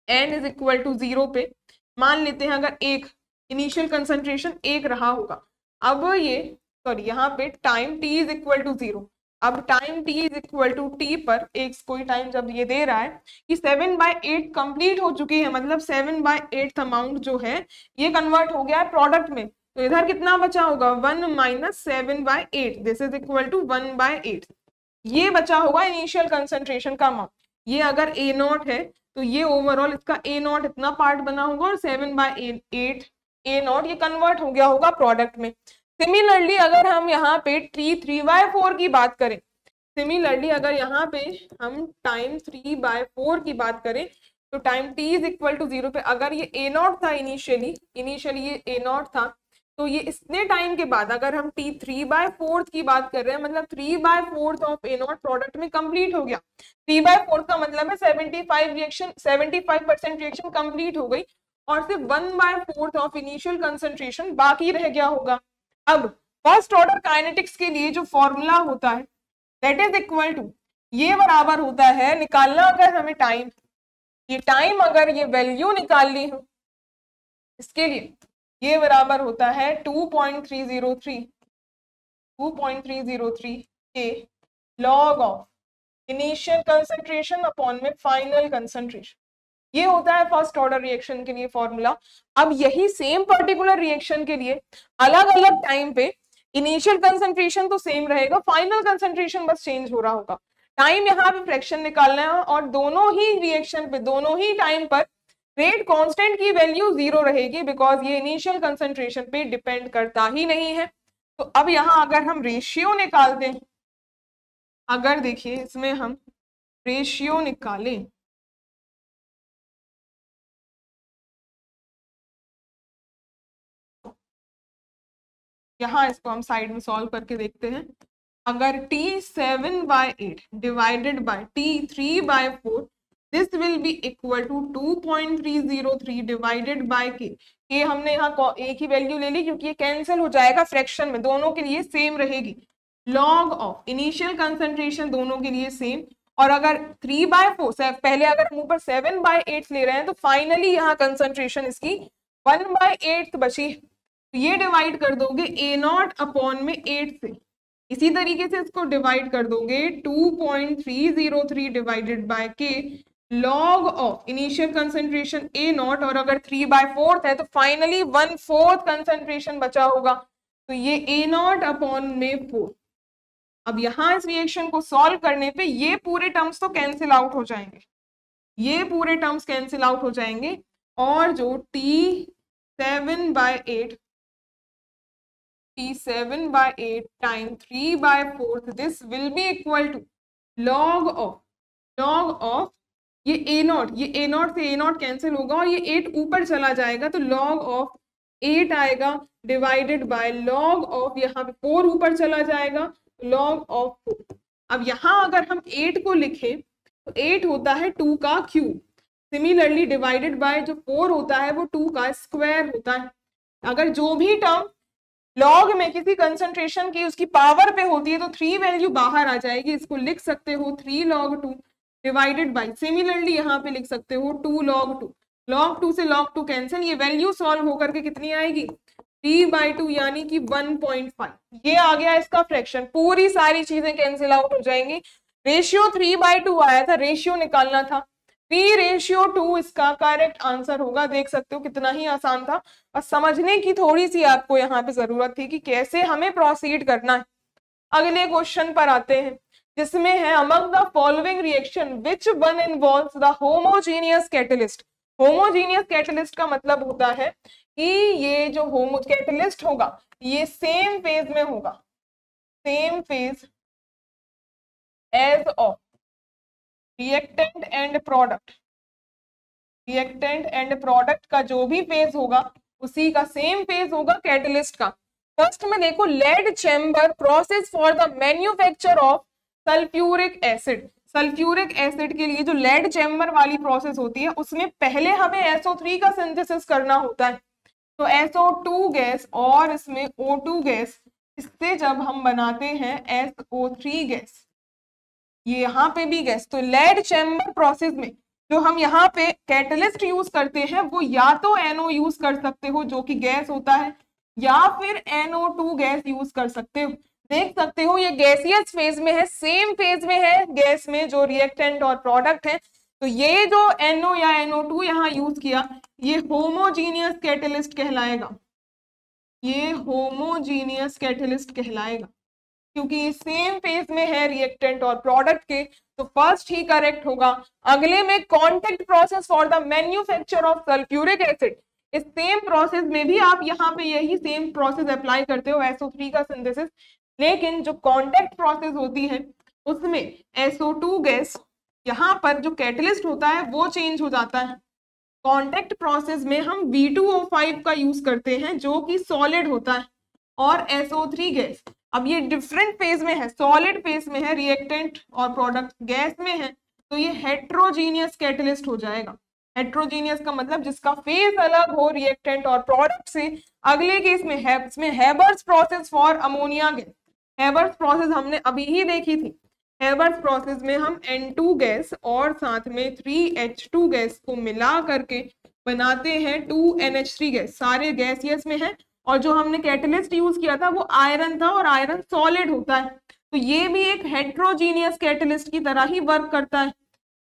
n इज इक्वल टू 0 पे मान लेते हैं, अगर एक इनिशियल कंसंट्रेशन 1 रहा होगा, अब ये सॉरी यहाँ पे time t is equal to 0, अब time t is equal to t पर एक कोई टाइम जब ये दे रहा है कि 7/8 कंप्लीट हो चुकी है, मतलब 7/8 अमाउंट जो है ये कन्वर्ट हो गया है प्रोडक्ट में, तो इधर कितना बचा होगा 1 - 7/8, दिस इज इक्वल टू 1/8, ये बचा होगा इनिशियल कंसंट्रेशन का अमाउंट। ये अगर A0 है तो ये ओवरऑल इसका A0 इतना पार्ट बना होगा और 7/8 A0 ये कन्वर्ट हो गया होगा प्रोडक्ट में। सिमिलरली अगर हम यहाँ पे T3/4 की बात करें, सिमिलरली अगर यहाँ पे हम टाइम 3/4 की बात करें तो time t is equal to 0 पे अगर ये A0 था इनिशियली ये A0 था, तो ये इतने टाइम के बाद अगर हम T3/4 की बात कर रहे हैं, मतलब 3/4 ऑफ A0 प्रोडक्ट में कंप्लीट हो गया, 3/4 का मतलब है 75% रिएक्शन कंप्लीट हो गई और सिर्फ 1/4 ऑफ इनिशियल कंसंट्रेशन बाकी रह गया होगा। अब फर्स्ट ऑर्डर काइनेटिक्स के लिए जो फॉर्मूला होता है दैट इज इक्वल टू, ये बराबर होता है, निकालना अगर हमें टाइम, ये टाइम अगर ये वैल्यू निकालनी हो इसके लिए ये बराबर होता है 2.303 के log of initial concentration upon में फाइनल कंसंट्रेशन, ये होता है फर्स्ट ऑर्डर रिएक्शन के लिए फॉर्मूला। अब यही सेम पर्टिकुलर रिएक्शन के लिए अलग अलग टाइम पे इनिशियल कंसंट्रेशन तो सेम रहेगा, फाइनल कंसंट्रेशन बस चेंज हो रहा होगा, टाइम यहाँ पे फ्रैक्शन निकालना है और दोनों ही रिएक्शन पे दोनों ही टाइम पर रेट कांस्टेंट की वैल्यू 0 रहेगी, बिकॉज ये इनिशियल कंसंट्रेशन पे डिपेंड करता ही नहीं है। तो अब यहाँ अगर हम रेशियो निकालते हैं, अगर देखिए इसमें हम रेशियो निकालें, यहाँ इसको हम साइड में सॉल्व करके देखते हैं, अगर T7/8 divided by T3/4 this will be equal to 2.303 divided by k, ये हमने यहाँ एक ही वैल्यू ले ली क्योंकि ये कैंसिल हो जाएगा फ्रैक्शन में, दोनों के लिए सेम रहेगी, लॉग ऑफ इनिशियल कंसंट्रेशन दोनों के लिए सेम, और अगर 3/4 पहले अगर हम ऊपर 7/8 ले रहे हैं तो फाइनली यहाँ कंसंट्रेशन इसकी 1/8 बची, तो ये डिवाइड कर दोगे A0 अपॉन में 8 से, इसी तरीके से इसको डिवाइड कर दोगे 2.303 डिवाइडेड बाय के log of initial concentration A0, और अगर 3/4 है तो फाइनली 1/4 कंसंट्रेशन बचा होगा, तो ये A0 अपॉन में 4। अब यहाँ इस रिएक्शन को सॉल्व करने पे ये पूरे टर्म्स तो कैंसिल आउट हो जाएंगे, ये पूरे टर्म्स कैंसिल आउट हो जाएंगे, और जो T7/8 time 3/4 this will be equal to log of ये ए नॉट से ए नॉट कैंसिल होगा और ये 8 ऊपर चला जाएगा, तो log ऑफ 8 आएगा डिवाइडेड बाय log ऑफ, यहाँ पे 4 ऊपर चला जाएगा, log ऑफ 4। अब यहाँ अगर हम 8 को लिखें तो 8 होता है 2 का क्यूब, सिमिलरली डिवाइडेड बाय जो 4 होता है वो 2 का स्क्वायर होता है। अगर जो भी टर्म लॉग में किसी कंसंट्रेशन की उसकी पावर पे होती है तो 3 वैल्यू बाहर आ जाएगी, इसको लिख सकते हो 3 log 2 डिवाइडेड बाय, सिमिलरली यहाँ पे लिख सकते हो 2 log 2, log 2 से log 2 कैंसिल, ये वैल्यू सॉल्व होकर के कितनी आएगी 3/2 यानी कि 1.5। ये आ गया इसका फ्रैक्शन, पूरी सारी चीजें कैंसिल आउट हो जाएंगी। रेशियो 3/2 आया था, रेशियो निकालना था, 3:2 इसका करेक्ट आंसर होगा। देख सकते हो कितना ही आसान था, और समझने की थोड़ी सी आपको यहाँ पे जरूरत थी कि कैसे हमें प्रोसीड करना है। अगले क्वेश्चन पर आते हैं जिसमें है among the following reaction which one involves the homogeneous catalyst. Homogeneous catalyst का मतलब होता है कि ये जो होमो कैटलिस्ट होगा ये सेम फेज में होगा, same phase as of reactant and product, reactant and product का जो भी फेज होगा उसी का सेम फेज होगा कैटलिस्ट का। फर्स्ट में देखो lead chamber process for the manufacture of sulphuric acid. Sulphuric acid के लिए जो लेड चैम्बर वाली प्रोसेस होती है उसमें पहले हमें SO3 का सिंथेसिस करना होता है, तो SO2 गैस और इसमें O2 गैस, इससे जब हम बनाते हैं SO3 गैस, ये यहाँ पे भी गैस, तो लेड चैम्बर प्रोसेस में जो हम यहाँ पे कैटलिस्ट यूज करते हैं वो या तो NO यूज कर सकते हो जो कि गैस होता है, या फिर NO2 गैस यूज कर सकते हो। देख सकते हो ये गैसियस फेज में है, सेम फेज में है गैस में जो रिएक्टेंट और प्रोडक्ट है, तो ये जो NO या NO2 यहाँ यूज किया ये होमोजीनियस कैटलिस्ट कहलाएगा, ये होमोजीनियस कैटलिस्ट कहलाएगा क्योंकि सेम फेज में है रिएक्टेंट और प्रोडक्ट के, तो फर्स्ट ही करेक्ट होगा। अगले में contact process for the manufacture of sulphuric acid, इस सेम प्रोसेस में भी आप यहाँ पे यही सेम प्रोसेस अप्लाई करते हो SO3 का सिंथेसिस, लेकिन जो कॉन्टेक्ट प्रोसेस होती है उसमें SO2 गैस, यहाँ पर जो कैटलिस्ट होता है वो चेंज हो जाता है। कॉन्टेक्ट प्रोसेस में हम V2O5 का यूज करते हैं जो कि सॉलिड होता है, और SO3 गैस अब ये डिफरेंट फेज में है, सॉलिड फेज में है, रिएक्टेंट और प्रोडक्ट गैस में है, तो ये हेट्रोजीनियस कैटलिस्ट हो जाएगा। हेट्रोजीनियस का मतलब जिसका फेज अलग हो रिएक्टेंट और प्रोडक्ट से। अगले केस में है, इसमें Haber's process for ammonia gas, Haber's process हमने अभी ही देखी थी। हैबर्स प्रोसेस में हम N2 गैस और साथ में 3H2 गैस को मिला करके बनाते हैं 2NH3 गैस, सारे गैसियस में है, और जो हमने कैटलिस्ट यूज किया था वो आयरन था और आयरन सॉलिड होता है, तो ये भी एक हेट्रोजीनियस कैटलिस्ट की तरह ही वर्क करता है।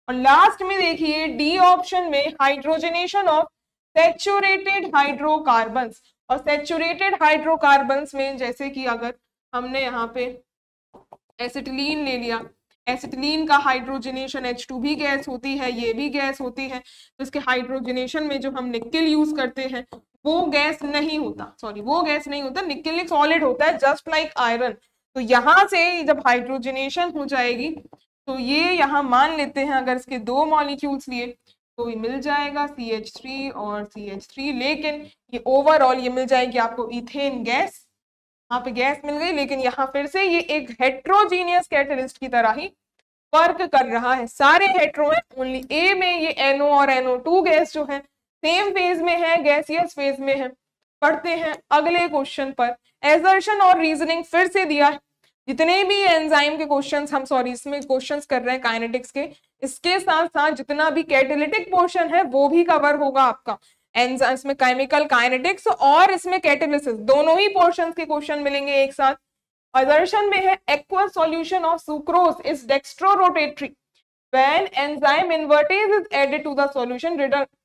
और लास्ट में देखिए डी ऑप्शन में हाइड्रोजनेशन ऑफ सैचुरेटेड हाइड्रोकार्बन्स, और सैचुरेटेड हाइड्रोकार्बन्स में जैसे कि अगर हमने यहाँ पे एसिटिलीन ले लिया, एसिटिलीन का हाइड्रोजनेशन H2 भी गैस होती है, ये भी गैस होती है, तो इसके हाइड्रोजनेशन में जो हम निकेल यूज करते हैं वो गैस नहीं होता, सॉरी वो गैस नहीं होता, निकेल एक सॉलिड होता है जस्ट लाइक आयरन। तो यहाँ से जब हाइड्रोजनेशन हो जाएगी तो ये यहाँ मान लेते हैं अगर इसके 2 मॉलिक्यूल्स लिए तो ये मिल जाएगा CH3 और CH3, लेकिन ये ओवरऑल ये मिल जाएगी आपको इथेन गैस, यहाँ पे गैस मिल गई, लेकिन यहाँ फिर से ये एक हेट्रोजीनियस कैटलिस्ट की तरह ही वर्क कर रहा है। सारे हेट्रो है, ओनली ए में ये NO और NO2 गैस जो है सेम फेज में है, गैसियस फेज में है। पढ़ते हैं अगले क्वेश्चन पर। एजर्शन और रीजनिंग फिर से दिया है, जितने भी एंजाइम के क्वेश्चंस हम इसमें क्वेश्चंस कर रहे हैं काइनेटिक्स के, इसके साथ साथ जितना भी कैटालिटिक पोर्शन है वो भी कवर होगा आपका। इसमें केमिकल काइनेटिक्स और इसमें कैटालिसिस दोनों ही पोर्शंस के क्वेश्चन मिलेंगे एक साथ। एजर्शन में है aqueous solution of sucrose is dextrorotatory when enzyme invertase is added to the solution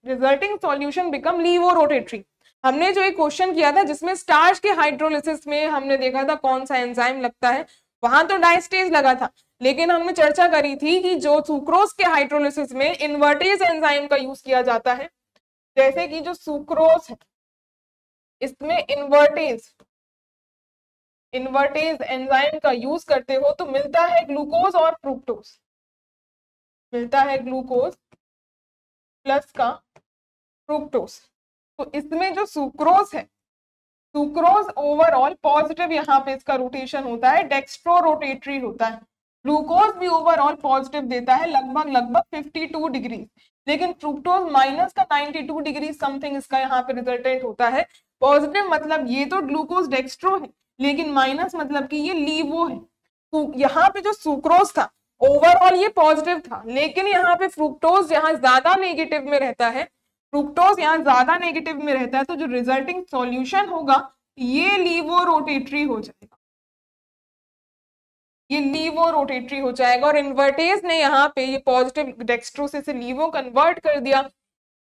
resulting solution become levorotatory। हमने जो एक क्वेश्चन किया था जिसमें स्टार्च के हाइड्रोलिसिस में हमने देखा था कौन सा एंजाइम लगता है, वहां तो डाइस्टेज लगा था, लेकिन हमने चर्चा करी थी कि जो सुक्रोज के हाइड्रोलिसिस में इन्वर्टेज एंजाइम का यूज किया जाता है, जैसे कि जो सुक्रोज है इसमें इन्वर्टेज एंजाइम का यूज करते हो तो मिलता है ग्लूकोज और फ्रुक्टोज, मिलता है ग्लूकोज प्लस का फ्रुक्टोज। तो इसमें जो सुक्रोज है, सुक्रोज ओवरऑल पॉजिटिव, यहाँ पे इसका रोटेशन होता है, डेक्स्ट्रो रोटेटरी होता है। ग्लूकोज भी ओवरऑल पॉजिटिव देता है, लगभग 52 डिग्री, लेकिन फ्रुक्टोज माइनस का 92 डिग्री समथिंग इसका यहाँ पे रिजल्टेंट होता है। पॉजिटिव मतलब ये तो ग्लूकोज डेक्स्ट्रो है, लेकिन माइनस मतलब कि ये लीवो है। तो यहाँ पे जो सुक्रोज था ओवरऑल ये पॉजिटिव था, लेकिन यहाँ पे फ्रुक्टोज यहाँ ज्यादा नेगेटिव में रहता है, फ्रुक्टोज यहाँ ज्यादा नेगेटिव में रहता है, तो जो रिजल्टिंग सॉल्यूशन होगा ये लीवो रोटेटरी हो जाएगा, ये लीवो रोटेटरी हो जाएगा। और इन्वर्टेज ने यहाँ पे ये पॉजिटिव डेक्स्ट्रो से लीवो कन्वर्ट कर दिया,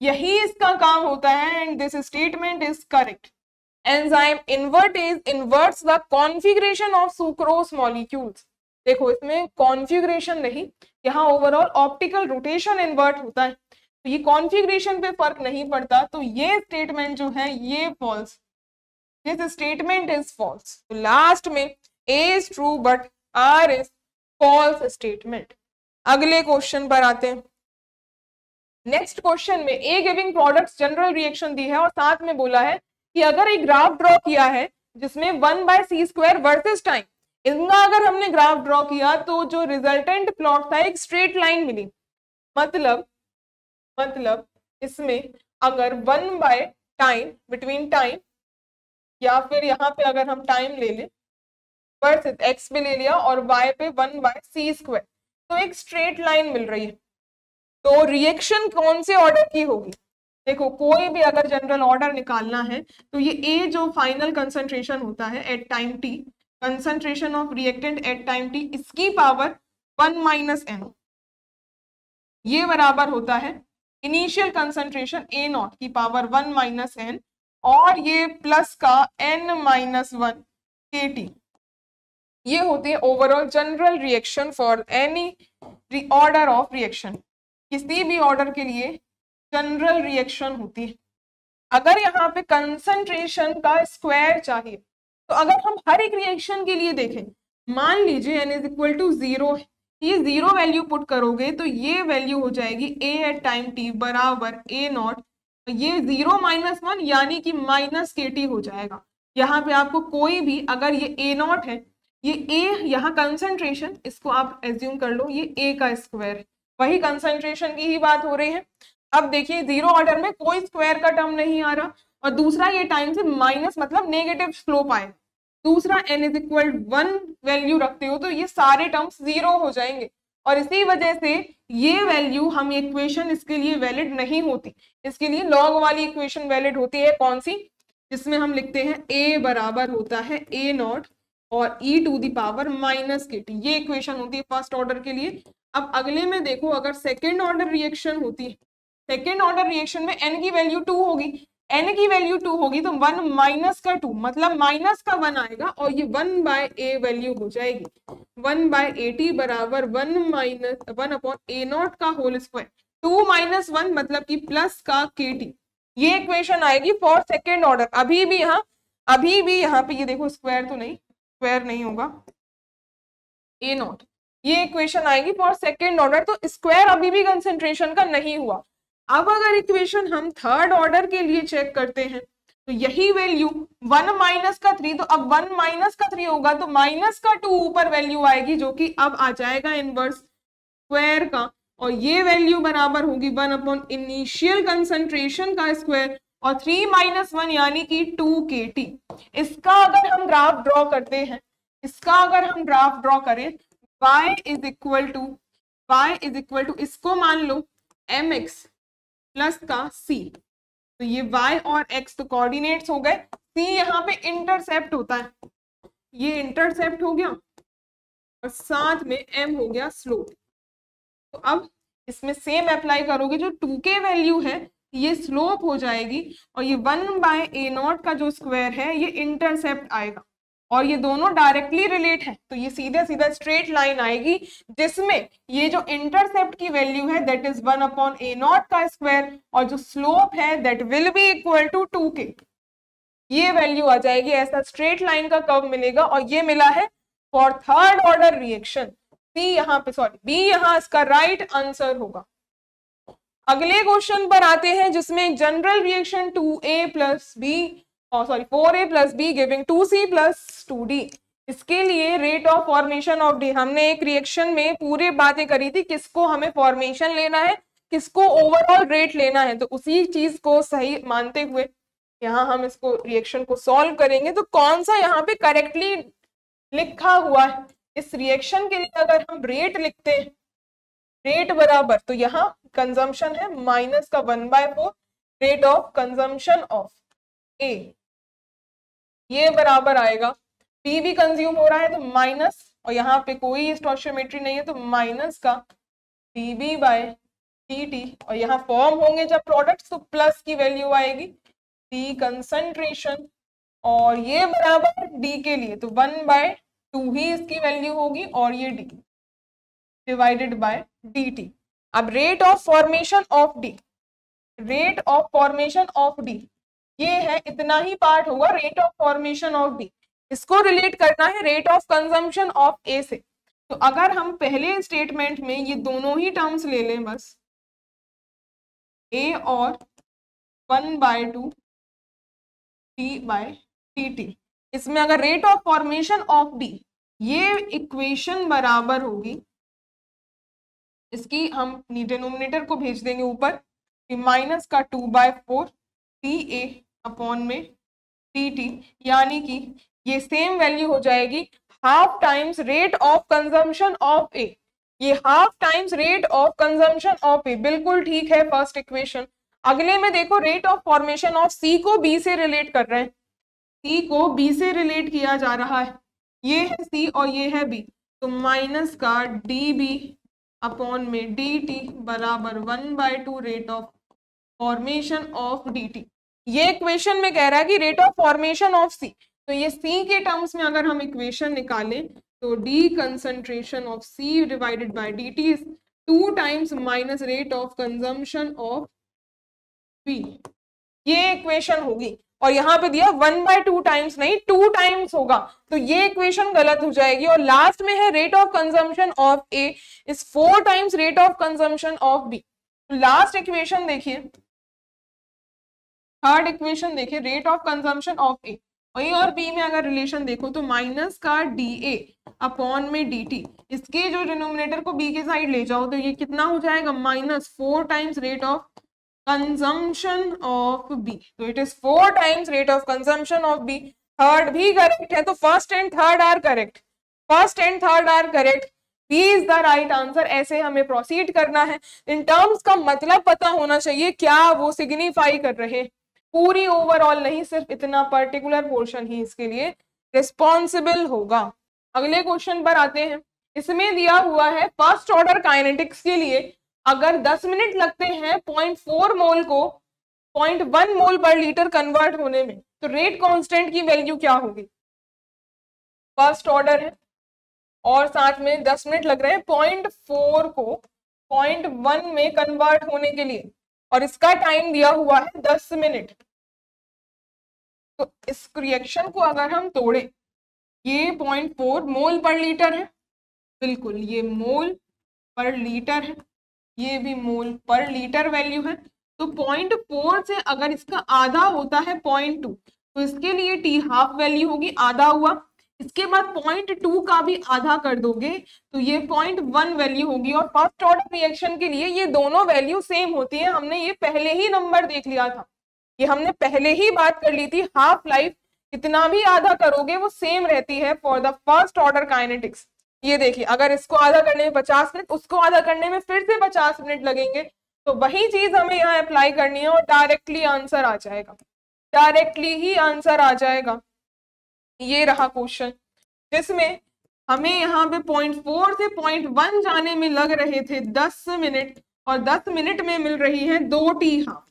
यही इसका काम होता है। And this statement is correct. Enzyme invertase इन्वर्ट्स the configuration of sucrose molecules. देखो इसमें कॉन्फिगरेशन नहीं, यहाँ ओवरऑल ऑप्टिकल रोटेशन इन्वर्ट होता है, तो ये कॉन्फिगरेशन पे फर्क नहीं पड़ता। तो ये स्टेटमेंट जो है ये false, this statement is false. तो लास्ट में A is true but R is false statement. अगले क्वेश्चन पर आते हैं। नेक्स्ट क्वेश्चन में A giving products general reaction दी है और साथ में बोला है कि अगर एक ग्राफ ड्रॉ किया है जिसमें 1/c² वर्सेस टाइम, इनका अगर हमने ग्राफ ड्रॉ किया तो जो रिजल्टेंट प्लॉट था एक स्ट्रेट लाइन मिली। मतलब इसमें अगर 1/टाइम, बिटवीन टाइम, या फिर यहाँ पे अगर हम टाइम ले लें, वर्सेस एक्स पे ले लिया और y पे 1/c², तो एक स्ट्रेट लाइन मिल रही है। तो रिएक्शन कौन से ऑर्डर की होगी? देखो कोई भी अगर जनरल ऑर्डर निकालना है तो ये ए जो फाइनल कंसंट्रेशन होता है at time t, concentration of reactant at time t, इसकी पावर 1 - n, ये बराबर होता है इनिशियल कंसंट्रेशन A0 की पावर 1 - n, और ये प्लस का n-1 kT। ये होती है overall general reaction for any order of reaction, किसी भी ऑर्डर के लिए जनरल रिएक्शन होती है। अगर यहाँ पे कंसंट्रेशन का स्क्वायर चाहिए, तो अगर हम हर एक रिएक्शन के लिए देखें, मान लीजिए n = 0 है, ये 0 वैल्यू पुट करोगे तो ये वैल्यू हो जाएगी A एट टाइम t बराबर A0, ये 0 - 1 यानी कि -kT हो जाएगा। यहाँ पे आपको कोई भी, अगर ये A0 है, ये A यहाँ कंसंट्रेशन, इसको आप एज्यूम कर लो ये A का स्क्वायर है, वही कंसंट्रेशन की ही बात हो रही है। अब देखिए 0 ऑर्डर में कोई स्क्वायर का टर्म नहीं आ रहा, और दूसरा ये टाइम से माइनस मतलब नेगेटिव स्लोप आएगा। दूसरा n = 1 वैल्यू रखते हो तो ये सारे टर्म्स 0 हो जाएंगे, और इसी वजह से ये वैल्यू हम इक्वेशन इसके लिए वैलिड नहीं होती। इसके लिए लॉग वाली इक्वेशन वैलिड होती है, कौन सी? जिसमें हम लिखते हैं a बराबर होता है A0 और e⁻⁻ kT, ये इक्वेशन होती है फर्स्ट ऑर्डर के लिए। अब अगले में देखो, अगर सेकेंड ऑर्डर रिएक्शन होती है, सेकेंड ऑर्डर रिएक्शन में n की वैल्यू 2 होगी, n की वैल्यू 2 होगी तो 1 - का 2 मतलब माइनस का 1 आएगा, और ये 1/a वैल्यू हो जाएगी। 1/AT बराबर 1/A0 का होल स्क्वायर, 2 - 1 मतलब कि प्लस का kT, ये इक्वेशन आएगी फॉर सेकेंड ऑर्डर। अभी भी यहाँ पे ये देखो स्क्वायर तो नहीं, स्क्वायर नहीं होगा A0, ये इक्वेशन आएगी फॉर सेकेंड ऑर्डर। तो स्क्वायर अभी भी कंसेंट्रेशन का नहीं हुआ। अब अगर इक्वेशन हम थर्ड ऑर्डर के लिए चेक करते हैं तो यही वैल्यू 1 - का 3, तो अब 1 - का 3 होगा तो -2 ऊपर वैल्यू आएगी, जो कि अब आ जाएगा इनवर्स स्क्वायर का, और ये वैल्यू बराबर होगी 1 इनिशियल कंसंट्रेशन का स्क्वायर, और 3 - 1 यानी कि 2 kT। इसका अगर हम ग्राफ ड्रॉ करते हैं, y इज इक्वल टू इसको मान लो mx प्लस का c, तो ये y और x तो कोऑर्डिनेट्स हो गए, c यहाँ पे इंटरसेप्ट होता है, ये इंटरसेप्ट हो गया, और साथ में m हो गया स्लोप। तो अब इसमें सेम अप्लाई करोगे, जो 2k वैल्यू है ये स्लोप हो जाएगी, और ये 1/A0 का जो स्क्वायर है ये इंटरसेप्ट आएगा, और ये दोनों डायरेक्टली रिलेट है, तो ये सीधा सीधा स्ट्रेट लाइन आएगी, जिसमें ये जो इंटरसेप्ट की वैल्यू है दैट इज 1/A0 का स्क्वायर, और जो स्लोप है that will be equal to 2k, ये वैल्यू आ जाएगी। ऐसा स्ट्रेट लाइन का कर्व मिलेगा, और ये मिला है for third order reaction. B यहाँ पे इसका राइट आंसर होगा। अगले क्वेश्चन पर आते हैं जिसमें general reaction 2A plus B, sorry 4A plus B giving 2C plus 2D। इसके लिए rate of formation of D, हमने एक रिएक्शन में पूरी बातें करी थी, किसको हमें फॉर्मेशन लेना है, किसको ओवरऑल रेट लेना है, तो उसी चीज को सही मानते हुए यहाँ हम इसको रिएक्शन को सॉल्व करेंगे। तो कौन सा यहाँ पे करेक्टली लिखा हुआ है इस रिएक्शन के लिए, अगर हम रेट लिखते हैं, रेट बराबर, तो यहाँ कंजम्पशन है माइनस का 1/4 rate of consumption of A, ये बराबर आएगा पी भी कंज्यूम हो रहा है तो माइनस, और यहाँ पे कोई स्टोइचियोमेट्री नहीं है तो माइनस का dB बाय dt, और यहाँ फॉर्म होंगे जब प्रोडक्ट्स तो प्लस की वैल्यू आएगी डी कंसंट्रेशन, और ये बराबर डी के लिए तो 1/2 ही इसकी वैल्यू होगी, और ये डी डिवाइडेड बाय dt। अब rate of formation of D, rate of formation of D ये है, इतना ही पार्ट होगा rate of formation of D, इसको रिलेट करना है रेट ऑफ कंजम्पशन ऑफ ए से। तो अगर हम पहले स्टेटमेंट में ये दोनों ही टर्म्स ले लें बस, ए और 1/2 डी बाय dt, इसमें अगर rate of formation of D, ये इक्वेशन बराबर होगी, इसकी हम डिनोमिनेटर को भेज देंगे ऊपर, माइनस का 2/4 TA अपॉन में dt, यानी कि ये सेम वैल्यू हो जाएगी half times rate of consumption of A, ये half times rate of consumption of A, बिल्कुल ठीक है फर्स्ट इक्वेशन। अगले में देखो rate of formation of C को बी से रिलेट कर रहे हैं, सी को बी से रिलेट किया जा रहा है, ये है सी और ये है बी, तो माइनस का dB अपॉन में dt बराबर 1/2 rate of formation of dt। ये इक्वेशन में कह रहा है कि रेट ऑफ फॉर्मेशन ऑफ सी, तो ये सी के टर्म्स में अगर हम इक्वेशन निकालें तो d concentration of C divided by dt is 2 times minus rate of consumption of B, ये इक्वेशन होगी। और यहाँ पे दिया 1/2 टाइम्स नहीं 2 टाइम्स होगा, तो ये इक्वेशन गलत हो जाएगी। और लास्ट में है rate of consumption of A is 4 times rate of consumption of B. Last equation देखिए, थर्ड इक्वेशन देखिए, rate of consumption of A, A और बी में अगर रिलेशन देखो तो माइनस का dA अपॉन में dt, इसके जो डिनोमिनेटर को b के साइड ले जाओ तो ये कितना हो जाएगा, -4 times rate of consumption of B, तो it is 4 times rate of consumption of B. Third भी करेक्ट है, तो first and third are correct, first and third are correct, B is the right answer. ऐसे हमें प्रोसीड करना है। इन टर्म्स का मतलब पता होना चाहिए, क्या वो सिग्निफाई कर रहे हैं, पूरी ओवरऑल नहीं, सिर्फ इतना पर्टिकुलर पोर्शन ही इसके लिए रिस्पॉन्सिबल होगा। अगले क्वेश्चन पर आते हैं। इसमें दिया हुआ है फर्स्ट ऑर्डर काइनेटिक्स के लिए अगर 10 मिनट लगते हैं 0.4 मोल को 0.1 मोल पर लीटर कन्वर्ट होने में, तो रेट कांस्टेंट की वैल्यू क्या होगी। फर्स्ट ऑर्डर है और साथ में 10 मिनट लग रहे हैं 0.4 को 0.1 में कन्वर्ट होने के लिए, और इसका टाइम दिया हुआ है 10 मिनट। तो इस रिएक्शन को अगर हम तोड़े, ये 0.4 मोल पर लीटर है, बिल्कुल ये मोल पर लीटर है, ये भी मोल पर लीटर वैल्यू है, तो 0.4 से अगर इसका आधा होता है 0.2, तो इसके लिए टी हाफ वैल्यू होगी, आधा हुआ। इसके बाद 0.2 का भी आधा कर दोगे तो ये 0.1 वैल्यू होगी। और फर्स्ट ऑर्डर रिएक्शन के लिए ये दोनों वैल्यू सेम होती है, हमने ये पहले ही नंबर देख लिया था, ये हमने पहले ही बात कर ली थी। हाफ लाइफ कितना भी आधा करोगे वो सेम रहती है for the first order kinetics. ये देखिए, अगर इसको आधा करने में 50 मिनट, उसको आधा करने में फिर से 50 मिनट लगेंगे, तो वही चीज हमें यहाँ अप्लाई करनी है और डायरेक्टली आंसर आ जाएगा, डायरेक्टली ही आंसर आ जाएगा। ये रहा क्वेश्चन जिसमें हमें यहाँ पे 0.4 से 0.1 जाने में लग रहे थे 10 मिनट, और 10 मिनट में मिल रही है 2 टी हाफ।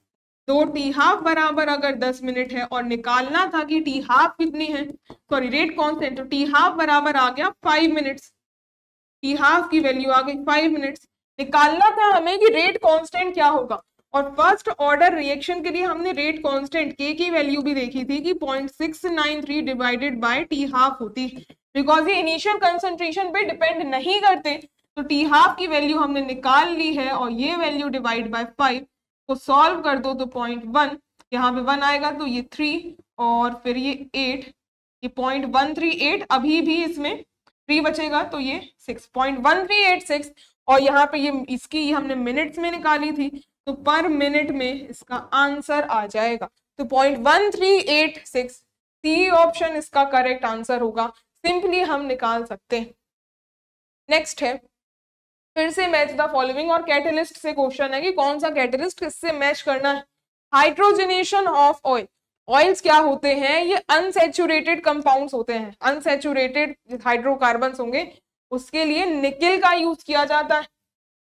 2 टी हाफ बराबर अगर 10 मिनट है और निकालना था कि टी हाफ कितनी है, सॉरी रेट कांस्टेंट, तो टी हाफ बराबर आ गया 5 मिनट्स, टी हाफ की वैल्यू आ गई 5 मिनट्स। निकालना था हमें कि रेट कांस्टेंट क्या होगा, और फर्स्ट ऑर्डर रिएक्शन के लिए हमने रेट कांस्टेंट के की वैल्यू भी देखी थी कि 0.693 डिवाइडेड बाय टी हाफ होती है, बिकॉज ये इनिशियल कंसंट्रेशन पे डिपेंड नहीं करते, तो टी हाफ की वैल्यू हमने निकाल ली है और ये वैल्यू डिवाइड बाय 5 को सॉल्व कर दो तो 0.1, यहाँ पे 1 आएगा तो ये 3 और फिर ये 8, ये 0.138, अभी भी इसमें 3 बचेगा तो ये 6.1386 और यहाँ पे ये इसकी हमने मिनट्स में निकाली थी तो पर मिनट में इसका आंसर आ जाएगा। तो 0.1386 सी ऑप्शन इसका करेक्ट आंसर होगा, सिंपली हम निकाल सकते हैं। नेक्स्ट है फिर से मैच द फॉलोइंग और कैटलिस्ट से क्वेश्चन है कि कौन सा कैटलिस्ट किससे मैच करना है। हाइड्रोजनेशन ऑफ ऑयल, ऑयल्स क्या होते हैं, ये अनसैचुरेटेड कंपाउंड्स होते हैं, अनसैचुरेटेड हाइड्रोकार्बन्स होंगे, उसके लिए निकेल का यूज किया जाता है,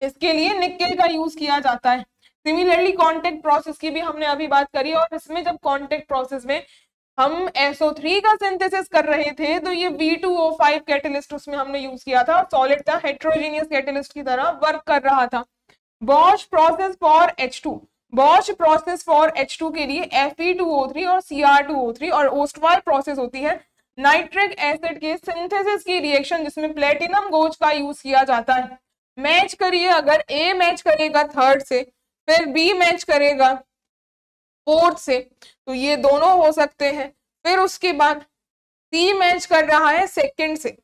इसके लिए निकेल का यूज किया जाता है। सिमिलरली कॉन्टेक्ट प्रोसेस की भी हमने अभी बात करी और इसमें जब कॉन्टेक्ट प्रोसेस में हम SO3 का सिंथेसिस कर रहे थे तो ये V2O5 कैटलिस्ट उसमें हमने यूज किया था, सॉलिड था, हेट्रोजीनियस कैटलिस्ट की तरह वर्क कर रहा था। Bosch process for H2, Bosch process for H2 के लिए Fe2O3 और Cr2O3 और ओस्टवाल प्रोसेस होती है नाइट्रिक एसिड के सिंथेसिस की रिएक्शन जिसमें प्लेटिनम गोज का यूज किया जाता है। मैच करिए, अगर A मैच करेगा थर्ड से, फिर B मैच करेगा फोर्थ से, तो ये दोनों हो सकते हैं। फिर उसके बाद C मैच कर रहा है सेकंड से,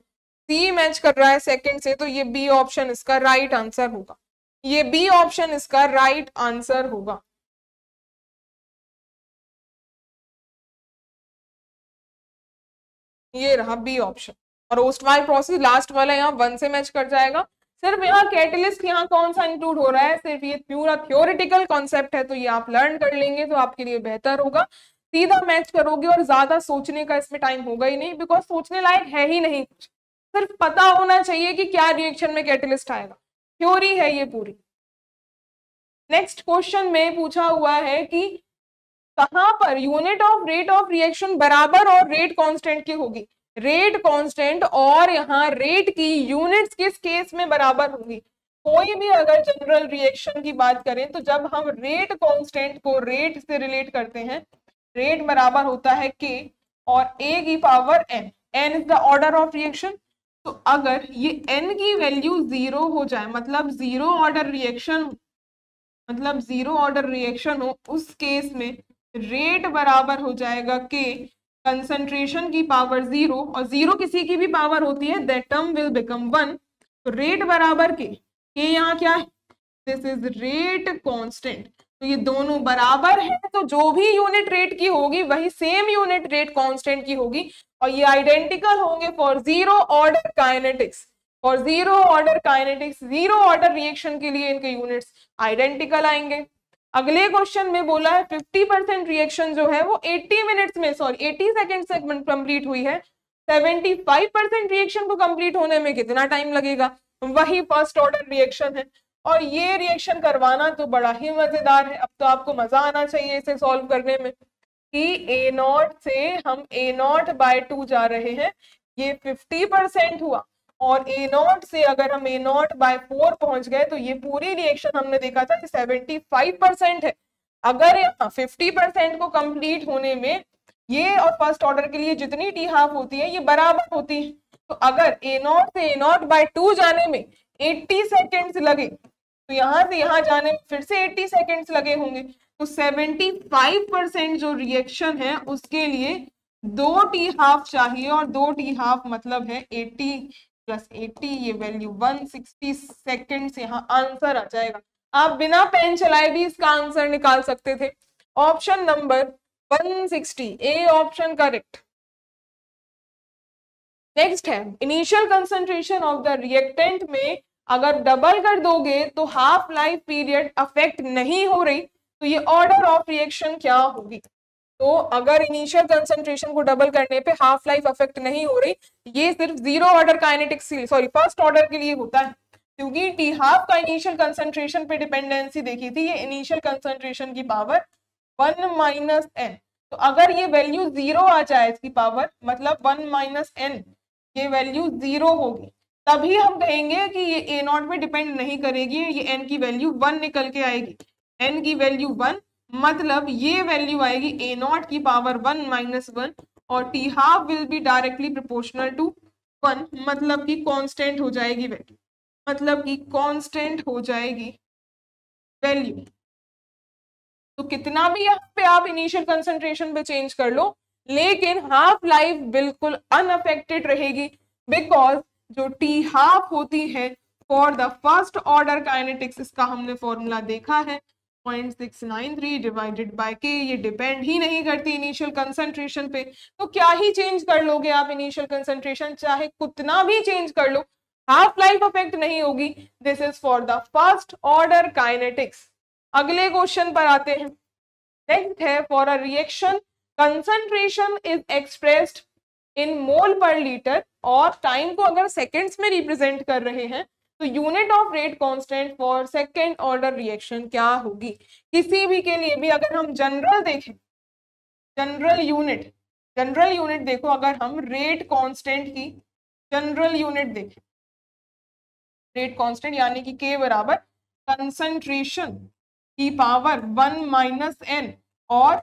C मैच कर रहा है सेकंड से, तो ये B ऑप्शन इसका राइट आंसर होगा, ये B ऑप्शन इसका राइट आंसर होगा। ये रहा B ऑप्शन। और ओस्टवाल प्रोसेस लास्ट वाला यहाँ 1 से मैच कर जाएगा। सिर्फ यहाँ कैटलिस्ट यहाँ कौन सा इंक्लूड हो रहा है, सिर्फ ये पूरा थ्योरेटिकल कॉन्सेप्ट है, तो ये आप लर्न कर लेंगे तो आपके लिए बेहतर होगा। सीधा मैच करोगे और ज्यादा सोचने का इसमें टाइम होगा ही नहीं, बिकॉज सोचने लायक है ही नहीं कुछ, सिर्फ पता होना चाहिए कि क्या रिएक्शन में कैटलिस्ट आएगा, थ्योरी है ये पूरी। नेक्स्ट क्वेश्चन में पूछा हुआ है कि कहां per unit of rate of reaction बराबर और रेट कांस्टेंट की होगी। रेट कांस्टेंट और यहाँ रेट की यूनिट्स किस केस में बराबर होंगी। कोई भी अगर जनरल रिएक्शन की बात करें तो जब हम रेट कांस्टेंट को रेट से रिलेट करते हैं, रेट बराबर होता है k और a की power n, n is the order of reaction. तो अगर ये n की वैल्यू 0 हो जाए, मतलब जीरो ऑर्डर रिएक्शन हो, उस केस में रेट बराबर हो जाएगा k कंसंट्रेशन की पावर 0, और 0 किसी की भी पावर होती है, दैट टर्म विल बिकम 1। तो रेट बराबर k यहाँ क्या है, दिस इज रेट कांस्टेंट। तो ये दोनों बराबर है, तो जो भी यूनिट रेट की होगी वही सेम यूनिट रेट कांस्टेंट की होगी, और ये आइडेंटिकल होंगे for zero order kinetics. For zero order kinetics, zero order reaction के लिए इनके यूनिट्स आइडेंटिकल आएंगे। अगले क्वेश्चन में बोला है 50% रिएक्शन जो है वो 80 मिनट्स में, सॉरी 80 सेकेंड से कंप्लीट हुई है, 75% रिएक्शन को कंप्लीट होने में कितना टाइम लगेगा। वही फर्स्ट ऑर्डर रिएक्शन है और ये रिएक्शन करवाना तो बड़ा ही मजेदार है। अब तो आपको मजा आना चाहिए इसे सॉल्व करने में कि A0 से हम A0/2 जा रहे हैं, ये 50% हुआ, और A0 से अगर हम A0/4 पहुंच गए तो ये पूरी रिएक्शन हमने देखा था कि 75% है। अगर 50% को कंप्लीट होने में ये और फर्स्ट ऑर्डर के लिए जितनी टी हाफ होती है ये बराबर होती है, तो अगर A0 से A0/2 जाने में 80 सेकेंड्स लगे तो यहाँ से यहाँ जाने में फिर से 80 सेकेंड्स लगे होंगे, तो 75% जो रिएक्शन है उसके लिए 2 टी हाफ चाहिए, और 2 टी हाफ मतलब है 80 + 80, ये वैल्यू 160 सेकेंड से यहाँ आंसर आ जाएगा। आप बिना पेन चलाए भी इसका आंसर निकाल सकते थे। Option number 160 A option correct. Next है initial concentration of the reactant में अगर डबल कर दोगे तो हाफ लाइफ पीरियड अफेक्ट नहीं हो रही, तो ये ऑर्डर ऑफ रिएक्शन क्या होगी। तो अगर इनिशियल कंसंट्रेशन को डबल करने पे हाफ लाइफ अफेक्ट नहीं हो रही, ये सिर्फ zero order kinetics sorry first order के लिए होता है, क्योंकि टी हाफ का इनिशियल कंसंट्रेशन पे डिपेंडेंसी देखी थी, ये इनिशियल कंसंट्रेशन की पावर 1 - n। तो अगर ये वैल्यू 0 आ जाए इसकी पावर, मतलब 1 - n, ये वैल्यू 0 होगी, तभी हम कहेंगे कि ये A0 पे डिपेंड नहीं करेगी, ये n की वैल्यू 1 निकल के आएगी। n की वैल्यू 1 मतलब ये वैल्यू आएगी A0 की पावर 1 - 1, और t half will be directly proportional to 1, मतलब कि कांस्टेंट हो जाएगी वैल्यू। मतलब कि कांस्टेंट हो जाएगी वैल्यू। तो कितना भी यहाँ पे आप इनिशियल कंसंट्रेशन पे चेंज कर लो, लेकिन हाफ लाइफ बिल्कुल अनअफेक्टेड रहेगी, बिकॉज जो टी हाफ होती है for the first order kinetics, इसका हमने फॉर्मूला देखा है 0.693 डिवाइडेड बाय के, ये डिपेंड ही नहीं करती इनिशियल कंसंट्रेशन पे। तो क्या ही चेंज कर लोगे आप इनिशियल कंसंट्रेशन, चाहे कितना भी चेंज कर लो, हाफ लाइफ अफेक्ट नहीं होगी। This is for the first order kinetics. अगले क्वेश्चन पर आते हैं। नेक्स्ट है for a reaction concentration is expressed in mole per litre, और टाइम को अगर सेकंड्स में रिप्रेजेंट कर रहे हैं तो unit of rate constant for second order reaction क्या होगी। किसी भी के लिए भी अगर हम जनरल देखें, जनरल यूनिट देखो, अगर हम रेट कांस्टेंट की जनरल यूनिट देखें, रेट कांस्टेंट यानी कि के बराबर कंसंट्रेशन की पावर 1 माइनस एन और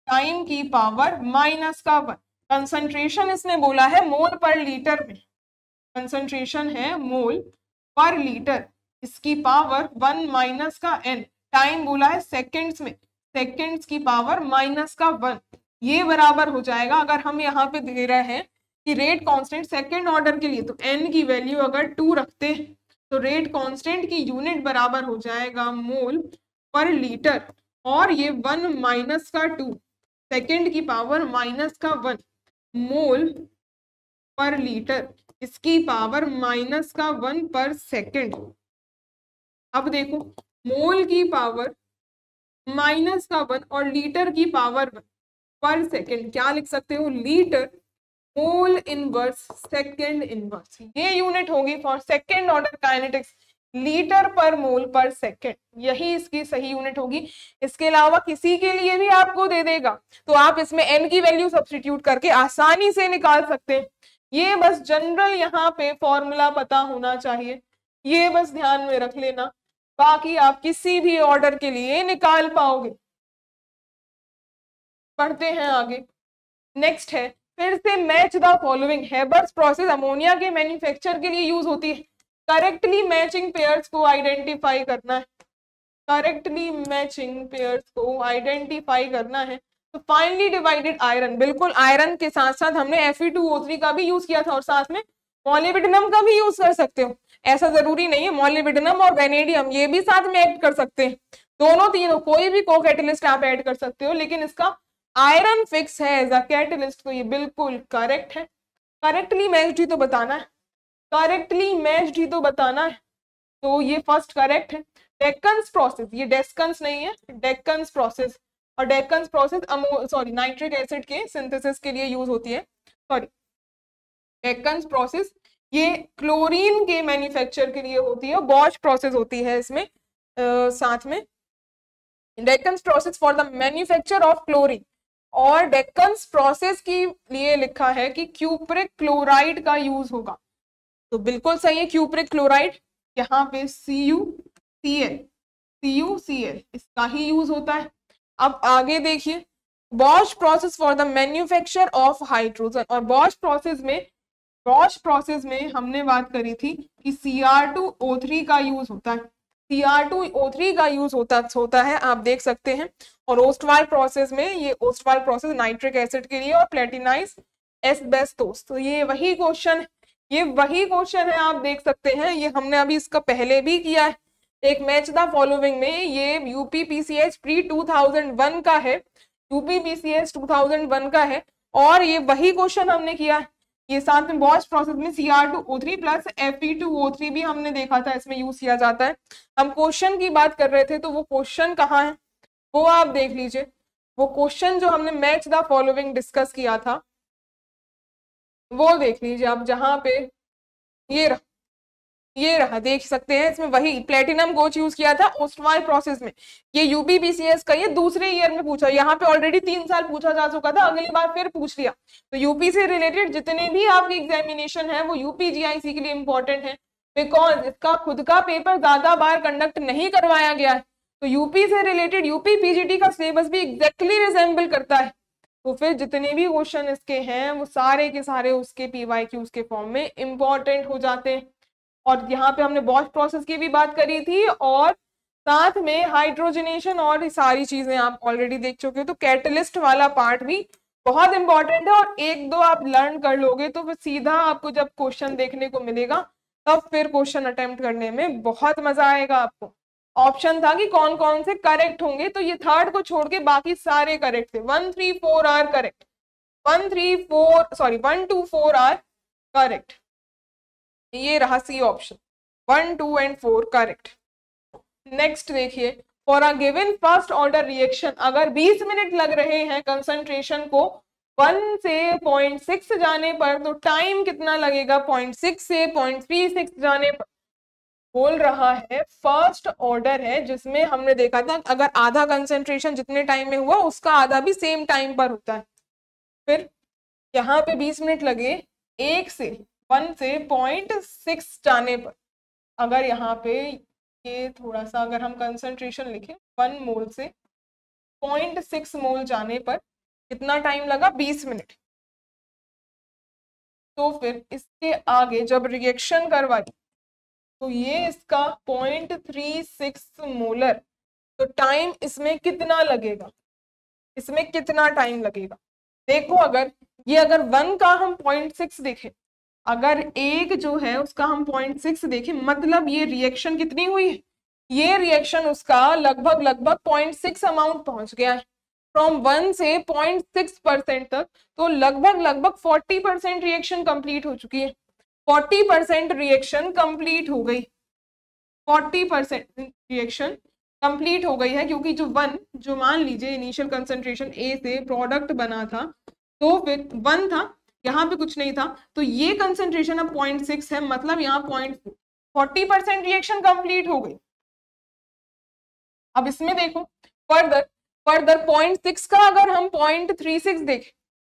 टाइम की पावर माइनस का 1। कंसंट्रेशन इसने बोला है मोल पर लीटर में, कंसंट्रेशन है मोल पर लीटर, इसकी पावर 1 माइनस का एन, टाइम बोला है सेकंड्स में, सेकंड्स की पावर माइनस का 1। ये बराबर हो जाएगा, अगर हम यहाँ पे दे रहे हैं कि रेट कांस्टेंट सेकंड ऑर्डर के लिए, तो एन की वैल्यू अगर 2 रखते हैं तो रेट कांस्टेंट की यूनिट बराबर हो जाएगा मोल पर लीटर, और ये 1 माइनस का 2, सेकंड की पावर माइनस का 1, मोल पर लीटर, इसकी पावर माइनस का 1 पर सेकंड। अब देखो, मोल की पावर माइनस का 1 और लीटर की पावर 1 पर सेकंड, क्या लिख सकते हो, litre mole inverse second inverse, ये यूनिट होगी for second order kinetics, litre पर मोल पर सेकंड, यही इसकी सही यूनिट होगी। इसके अलावा किसी के लिए भी आपको दे देगा तो आप इसमें एन की वैल्यू सब्स्टिट्यूट करके आसानी से निकाल सकते हैं। ये बस जनरल यहाँ पे फॉर्मूला पता होना चाहिए, ये बस ध्यान में रख लेना, बाकी आप किसी भी ऑर्डर के लिए निकाल पाओगे। पढ़ते हैं आगे। नेक्स्ट है फिर से match the following. Haber's process ammonia के मैन्युफैक्चर के लिए यूज होती है। करेक्टली मैचिंग पेयर्स को आइडेंटिफाई करना है, करेक्टली मैचिंग पेयर्स को आइडेंटिफाई करना है। तो फाइनली डिवाइडेड आयरन, बिल्कुल आयरन के साथ साथ हमने Fe2O3 का भी यूज किया था, और साथ में मॉलिब्डेनम का भी यूज कर सकते हो, ऐसा जरूरी नहीं है, मॉलिब्डेनम और वेनेडियम ये भी साथ में ऐड कर सकते हैं, दोनों तीनों कोई भी को कैटलिस्ट आप ऐड कर सकते हो, लेकिन इसका आयरन फिक्स है एज अ कैटलिस्ट, तो ये बिल्कुल करेक्ट है। करेक्टली मैच्ड ही तो बताना है, करेक्टली मैच्ड ही तो बताना है, तो ये फर्स्ट करेक्ट है। डेक्कन्स प्रोसेस, ये डेस्कन्स नहीं है, डेक्कन्स प्रोसेस, और डेक्कन्स प्रोसेस नाइट्रिक एसिड के सिंथेसिस के लिए यूज होती है। सॉरी, डेक्कन्स प्रोसेस ये क्लोरीन के मैन्युफैक्चर के लिए होती है, बॉश प्रोसेस होती है इसमें साथ में, Deacon's process for the manufacture of chlorine. और डेक्कन्स प्रोसेस के लिए लिखा है कि क्यूप्रिक क्लोराइड का यूज होगा, तो बिल्कुल सही है, क्यूप्रिक क्लोराइड, यहाँ पे CuCl इसका ही यूज होता है। अब आगे देखिए, Bosch process for the manufacture of hydrogen, और बॉश प्रोसेस में हमने बात करी थी कि Cr2O3 का यूज होता है, Cr2O3 का यूज होता है, आप देख सकते हैं। और ओस्टवाल प्रोसेस में, ये ओस्टवाल प्रोसेस नाइट्रिक एसिड के लिए, और प्लेटिनाइज एस्बेस्टोस, तो ये वही क्वेश्चन है, आप देख सकते हैं, ये हमने अभी इसका पहले भी किया है एक मैच द फॉलोइंग में, ये यूपीपीसीएच प्री 2001 का है, यूपीपीसीएच 2001 का है, और ये वही क्वेश्चन हमने किया है। ये साथ में बॉश प्रोसेस में Cr2O3 प्लस Fe2O3 भी हमने देखा था, इसमें यूज किया जाता है। हम क्वेश्चन की बात कर रहे थे, तो वो क्वेश्चन कहाँ है वो आप देख लीजिए, वो क्वेश्चन जो हमने मैच द फॉलोइंग डिस्कस किया था वो देख लीजिए आप, जहां पे ये रहा देख सकते हैं, इसमें वही प्लेटिनम गोच यूज किया था ओस्टवाल प्रोसेस में। ये यूपीपीसीएस का ये दूसरे ईयर में पूछा, यहाँ पे ऑलरेडी 3 साल पूछा जा चुका था, अगली बार फिर पूछ लिया। तो यूपी से रिलेटेड जितने भी आपकी एग्जामिनेशन है वो यूपीजीआईसी के लिए इंपॉर्टेंट है, बिकॉज इसका खुद का पेपर ज्यादा बार कंडक्ट नहीं करवाया गया है। तो यूपी से रिलेटेड यूपी पीजीटी का सिलेबस भी एग्जैक्टली रिजेंबल करता है, तो फिर जितने भी क्वेश्चन इसके हैं वो सारे के सारे उसके पीवाईक्यूज के फॉर्म में इंपॉर्टेंट हो जाते हैं। और यहाँ पे हमने बॉश प्रोसेस की भी बात करी थी, और साथ में हाइड्रोजनेशन और सारी चीजें आप ऑलरेडी देख चुके हो। तो कैटलिस्ट वाला पार्ट भी बहुत इंपॉर्टेंट है, और एक दो आप लर्न कर लोगे तो फिर सीधा आपको जब क्वेश्चन देखने को मिलेगा तब फिर क्वेश्चन अटेम्प्ट करने में बहुत मजा आएगा आपको। ऑप्शन था कि कौन कौन से करेक्ट होंगे, तो ये थर्ड को छोड़ के बाकी सारे करेक्ट थे। 1, 3, 4 are correct, 1, 3, 4 sorry 1, 2, 4 are correct. ये रहा C option, 1, 2 and 4 correct. Next देखिए, for a given first order reaction, अगर 20 मिनट लग रहे हैं कंसंट्रेशन को 1 से 0.6 जाने पर, तो टाइम कितना लगेगा 0.6 से 0.36 जाने पर। बोल रहा है फर्स्ट ऑर्डर है, जिसमें हमने देखा था अगर आधा कंसंट्रेशन जितने टाइम में हुआ उसका आधा भी सेम टाइम पर होता है। फिर यहाँ पे 20 मिनट लगे 1 से 0.6 जाने पर। अगर यहाँ पे ये थोड़ा सा अगर हम कंसंट्रेशन लिखें 1 मोल से 0.6 मोल जाने पर कितना टाइम लगा, 20 मिनट। तो फिर इसके आगे जब रिएक्शन करवाई तो ये इसका 0.36 मोलर, तो टाइम इसमें कितना लगेगा, इसमें कितना टाइम लगेगा। देखो अगर 1 का हम 0.6 देखें, अगर एक जो है उसका हम 0.6 देखें, मतलब ये रिएक्शन कितनी हुई है, ये रिएक्शन उसका लगभग 0.6 अमाउंट पहुंच गया है। फ्रॉम 1 से 0.6% तक, तो लगभग 40% रिएक्शन कंप्लीट हो चुकी है। 40% रिएक्शन कंप्लीट हो गई, 40% रिएक्शन कंप्लीट हो गई है, क्योंकि जो मान लीजिए इनिशियल कंसंट्रेशन ए से प्रोडक्ट बना था, तो फिर 1 था, यहाँ पे कुछ नहीं था, तो ये कंसंट्रेशन अब 0.6 है, मतलब यहाँ 40% रिएक्शन कंप्लीट हो गई। अब इसमें देखो फर्दर 0.6 का अगर हम 0.36 देखें,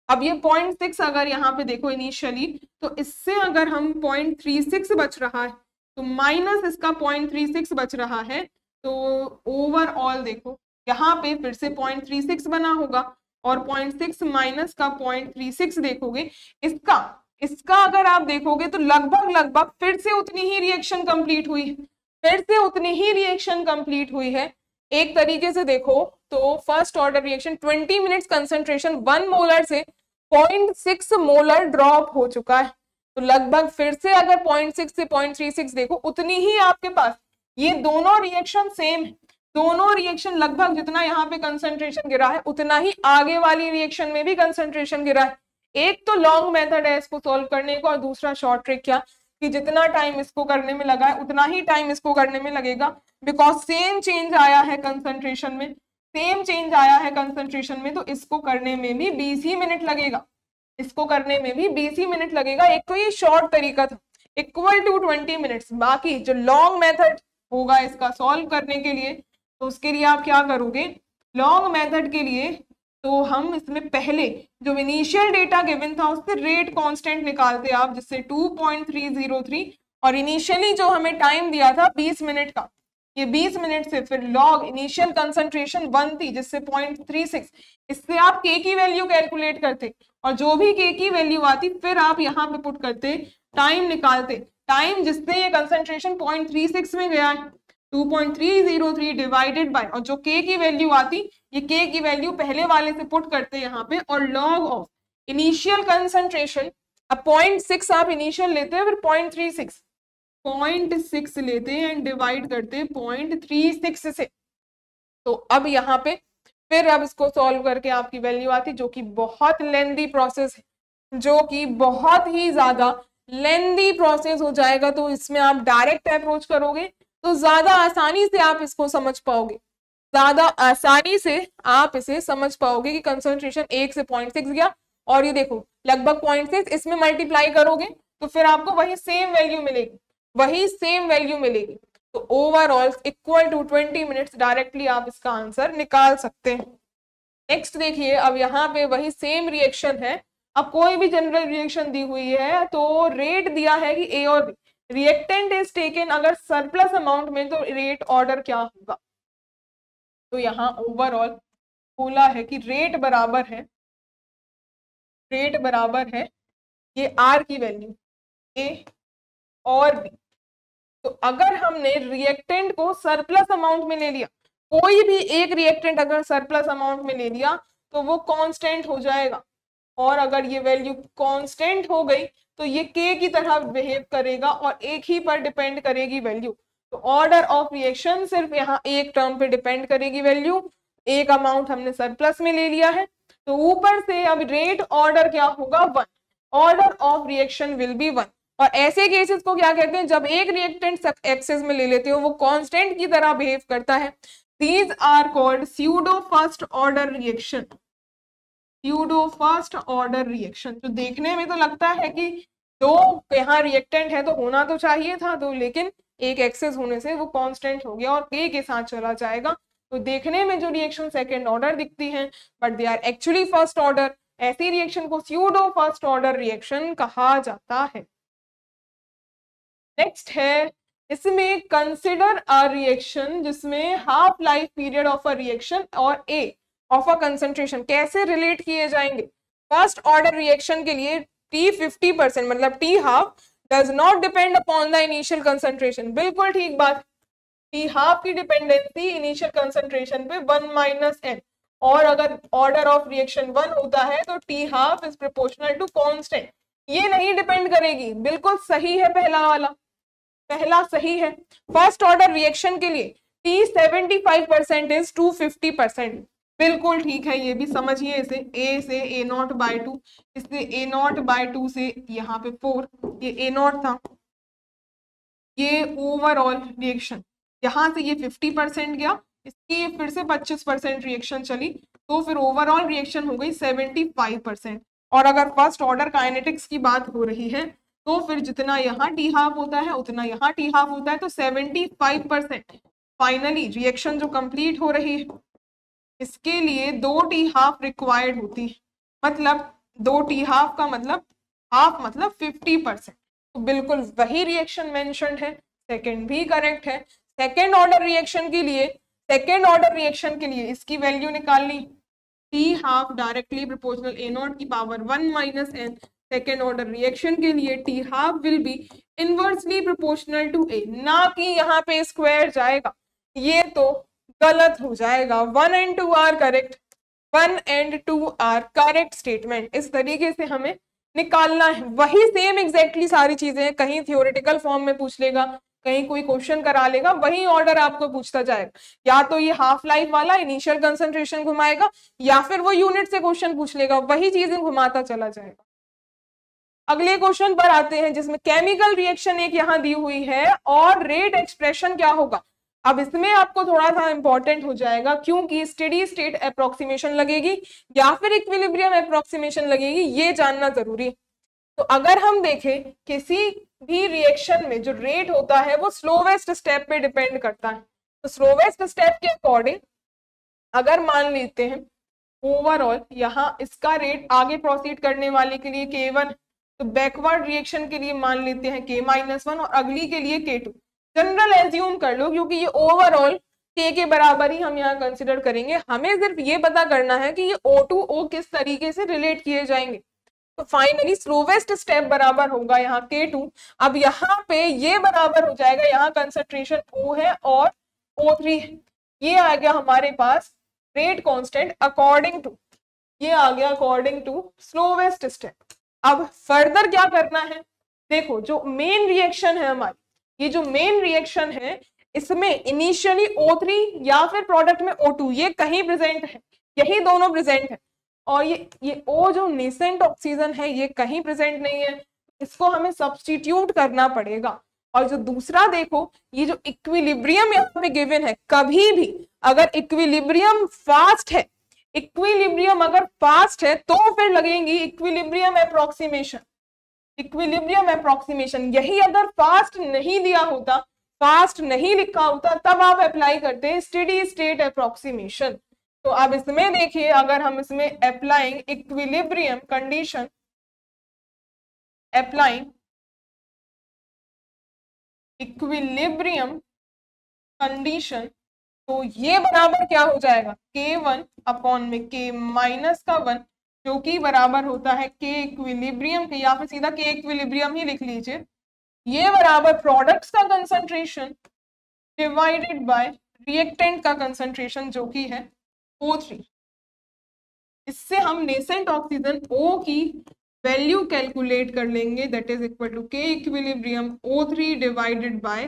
अब ये 0.6 अगर यहाँ पे देखो इनिशियली, तो इससे अगर हम 0.36 बच रहा है, तो माइनस इसका 0.36 बच रहा है, तो ओवरऑल देखो यहाँ पे फिर से 0.36 बना होगा, और 0.6 माइनस का 0.36 देखोगे, इसका अगर आप देखोगे तो लगभग फिर से उतनी ही रिएक्शन कंप्लीट हुई है, फिर से उतनी ही रिएक्शन कंप्लीट हुई है। एक तरीके से देखो तो first order reaction 20 minutes concentration 1 molar से 0.6 मोलर ड्रॉप हो चुका है, तो लगभग फिर से अगर 0.6 से 0.36 देखो, उतनी ही आपके पास ये दोनों रिएक्शन सेम है, दोनों रिएक्शन लगभग जितना यहाँ पे कंसंट्रेशन गिरा है उतना ही आगे वाली रिएक्शन में भी कंसंट्रेशन गिरा है। एक तो लॉन्ग मेथड है इसको सॉल्व करने को, और दूसरा शॉर्ट ट्रिक क्या कि जितना टाइम इसको करने में लगा है उतना ही टाइम इसको करने में लगेगा, बिकॉज सेम चेंज आया है कंसंट्रेशन में, सेम चेंज आया है कंसंट्रेशन में, तो इसको करने में भी 20 ही मिनट लगेगा, इसको करने में भी 20 ही मिनट लगेगा। एक तो ये शॉर्ट तरीका था इक्वल टू 20 मिनट्स, बाकी जो लॉन्ग मेथड होगा इसका सॉल्व करने के लिए, तो उसके लिए आप क्या करोगे, लॉन्ग मेथड के लिए तो हम इसमें पहले जो इनिशियल डेटा गिवन था उससे रेट कांस्टेंट निकालते आप, जिससे 2.303, और इनिशियली जो हमें टाइम दिया था 20 मिनट का, ये 20 मिनट से फिर लॉग इनिशियल कंसंट्रेशन 1 थी जिससे 0.36, इससे आप के की वैल्यू कैलकुलेट करते, और जो भी के की वैल्यू आती फिर आप यहाँ पे पुट करते, टाइम निकालते, टाइम जिससे ये कंसंट्रेशन 0.36 में गया है 2.303 डिवाइडेड बाय, और जो के की वैल्यू आती ये के की वैल्यू पहले वाले से पुट करते यहाँ पे, और लॉग ऑफ इनिशियल कंसंट्रेशन, अब 0.6 आप इनिशियल लेते हैं, फिर 0.6 लेते हैं एंड डिवाइड करते हैं 0.36 से, तो अब यहाँ पे फिर अब इसको सॉल्व करके आपकी वैल्यू आती, जो कि बहुत लेंदी प्रोसेस है, जो कि बहुत ही ज्यादा लेंदी प्रोसेस हो जाएगा। तो इसमें आप डायरेक्ट अप्रोच करोगे तो ज्यादा आसानी से आप इसको समझ पाओगे, ज्यादा आसानी से आप इसे समझ पाओगे कि कंसंट्रेशन 1 से 0.6 गया, और ये देखो लगभग 0.6 इसमें मल्टीप्लाई करोगे तो फिर आपको वही सेम वैल्यू मिलेगी, वही सेम वैल्यू मिलेगी। तो overall equal to 20 minutes directly आप इसका आंसर निकाल सकते हैं। नेक्स्ट देखिए, अब यहाँ पे वही सेम रिएक्शन है, अब कोई भी जनरल रिएक्शन दी हुई है, तो रेट दिया है कि ए और बी, रिएक्टेंट इज टेकन अगर सरप्लस अमाउंट में, तो रेट ऑर्डर क्या होगा। तो यहाँ ओवरऑल बोला है कि रेट बराबर है ये आर की वैल्यू ए और बी, तो अगर हमने रिएक्टेंट को सरप्लस अमाउंट में ले लिया, कोई भी एक रिएक्टेंट अगर सरप्लस अमाउंट में ले लिया तो वो कांस्टेंट हो जाएगा, और अगर ये वैल्यू कांस्टेंट हो गई तो ये के की तरह बिहेव करेगा और एक ही पर डिपेंड करेगी वैल्यू। तो ऑर्डर ऑफ रिएक्शन सिर्फ यहाँ एक टर्म पे डिपेंड करेगी वैल्यू, एक अमाउंट हमने सरप्लस में ले लिया है, तो ऊपर से अब रेट ऑर्डर क्या होगा 1, order of reaction will be 1। और ऐसे केसेस को क्या कहते हैं, जब एक रिएक्टेंट एक्सेस में ले लेते हो वो कांस्टेंट की तरह बिहेव करता है, these are called pseudo first order reaction. Pseudo first order reaction, जो देखने में तो लगता है कि दो यहाँ रिएक्टेंट है तो होना तो चाहिए था, तो लेकिन एक एक्सेस होने से वो कांस्टेंट हो गया और के साथ चला जाएगा, तो देखने में जो रिएक्शन सेकंड ऑर्डर दिखती हैं but they are actually first order, ऐसी रिएक्शन को स्यूडो फर्स्ट ऑर्डर रिएक्शन कहा जाता है। नेक्स्ट है, इसमें कंसिडर अ रिएक्शन जिसमें half life period of a reaction और ए ऑफ अ कंसंट्रेशन कैसे रिलेट किए जाएंगे। फर्स्ट ऑर्डर रिएक्शन के लिए टी 50% मतलब T half does not depend upon the initial concentration, बिल्कुल ठीक बात, टी हाफ की डिपेंडेंसी इनिशियल कंसंट्रेशन पे 1 - n, और अगर ऑर्डर ऑफ रिएक्शन 1 होता है तो T half is proportional to constant, ये नहीं डिपेंड करेगी, बिल्कुल सही है पहला वाला, पहला सही है। फर्स्ट ऑर्डर रिएक्शन के लिए टी 75% इज टू 50%, बिल्कुल ठीक है, ये भी समझिए इसे, ए से A0/2, इससे A0/2 से यहाँ पे 4, ये A0 था, ये ओवरऑल रिएक्शन, यहाँ से ये 50% गया, इसकी ये फिर से 25% रिएक्शन चली, तो फिर ओवरऑल रिएक्शन हो गई 75%। और अगर फर्स्ट ऑर्डर काइनेटिक्स की बात हो रही है तो फिर जितना यहाँ टी हाफ होता है उतना यहाँ टी हाफ होता है, तो 75% फाइनली रिएक्शन जो कंप्लीट हो रही है इसके लिए 2 टी हाफ रिक्वायर्ड होती है, मतलब 2 टी हाफ का मतलब हाफ मतलब 50%, तो बिल्कुल वही रिएक्शन मेंशन्ड है, सेकंड भी करेक्ट है। सेकंड ऑर्डर रिएक्शन के लिए, सेकंड ऑर्डर रिएक्शन के लिए इसकी वैल्यू निकालनी, T half directly proportional A0 की power 1 - n, second order reaction के लिए t half will be inversely proportional to A, ना कि यहाँ पे स्क्वायर जाएगा, ये तो गलत हो जाएगा। 1 and 2 are correct, 1 and 2 are correct statement, इस तरीके से हमें निकालना है। वही सेम एग्जैक्टली सारी चीजें, कहीं थियोरेटिकल फॉर्म में पूछ लेगा, कहीं कोई क्वेश्चन करा लेगा, वही ऑर्डर आपको पूछता जाएगा, या तो ये हाफ लाइफ वाला इनिशियल कंसंट्रेशन घुमाएगा या फिर वो यूनिट से क्वेश्चन पूछ लेगा, वही चीजें घुमाता चला जाएगा। अगले क्वेश्चन पर आते हैं जिसमें केमिकल रिएक्शन एक यहाँ दी हुई है और रेट एक्सप्रेशन क्या होगा। अब इसमें आपको थोड़ा सा इंपॉर्टेंट हो जाएगा क्योंकि स्टेडी स्टेट अप्रोक्सीमेशन लगेगी या फिर इक्विलिब्रियम अप्रोक्सीमेशन लगेगी, ये जानना जरूरी। तो अगर हम देखें किसी भी रिएक्शन में जो रेट होता है वो स्लोवेस्ट स्टेप पे डिपेंड करता है, तो स्लोवेस्ट स्टेप के अकॉर्डिंग अगर मान लेते हैं ओवरऑल यहाँ इसका रेट आगे प्रोसीड करने वाले के लिए K1, तो बैकवर्ड रिएक्शन के लिए मान लेते हैं K-1 और अगली के लिए K2, जनरल एज्यूम कर लो क्योंकि ये ओवरऑल K के बराबर ही हम यहाँ कंसिडर करेंगे। हमें सिर्फ ये पता करना है कि ये O2O किस तरीके से रिलेट किए जाएंगे। तो फाइनली स्लोवेस्ट स्टेप बराबर होगा यहाँ K2। अब यहाँ पे ये बराबर हो जाएगा, यहाँ कंसंट्रेशन O है और O3 है, ये आ गया हमारे पास रेट कांस्टेंट अकॉर्डिंग टू, ये आ गया अकॉर्डिंग टू स्लोवेस्ट स्टेप। अब फर्दर क्या करना है, देखो जो मेन रिएक्शन है हमारी, ये जो मेन रिएक्शन है इसमें इनिशियली O3 या फिर प्रोडक्ट में O2 ये कहीं प्रेजेंट है, यही दोनों प्रेजेंट है, और ये O जो नेसेंट ऑक्सीजन है ये कहीं प्रेजेंट नहीं है, इसको हमें सब्स्टिट्यूट करना पड़ेगा। और जो दूसरा देखो ये जो इक्विलिब्रियम यहाँ पे गिवन है, कभी भी अगर इक्विलिब्रियम फास्ट है, इक्विलिब्रियम अगर फास्ट है तो फिर लगेंगी इक्विलिब्रियम अप्रोक्सीमेशन, इक्विलिब्रियम अप्रोक्सीमेशन। यही अगर फास्ट नहीं दिया होता, फास्ट नहीं लिखा होता, तब आप अप्लाई करते हैं स्टेडी स्टेट अप्रोक्सीमेशन। तो अब इसमें देखिए अगर हम इसमें applying equilibrium condition, applying equilibrium condition, तो ये बराबर क्या हो जाएगा K1 अपॉन में K-1 जो कि बराबर होता है K इक्विलिब्रियम के, या फिर सीधा K इक्विलिब्रियम ही लिख लीजिए, ये बराबर प्रोडक्ट्स का कंसंट्रेशन डिवाइडेड बाय रिएक्टेंट का कंसंट्रेशन जो कि है O3। इससे हम नेसेंट ऑक्सीजन O की वैल्यू कैलकुलेट कर लेंगे, that is equal to K equilibrium O3 divided by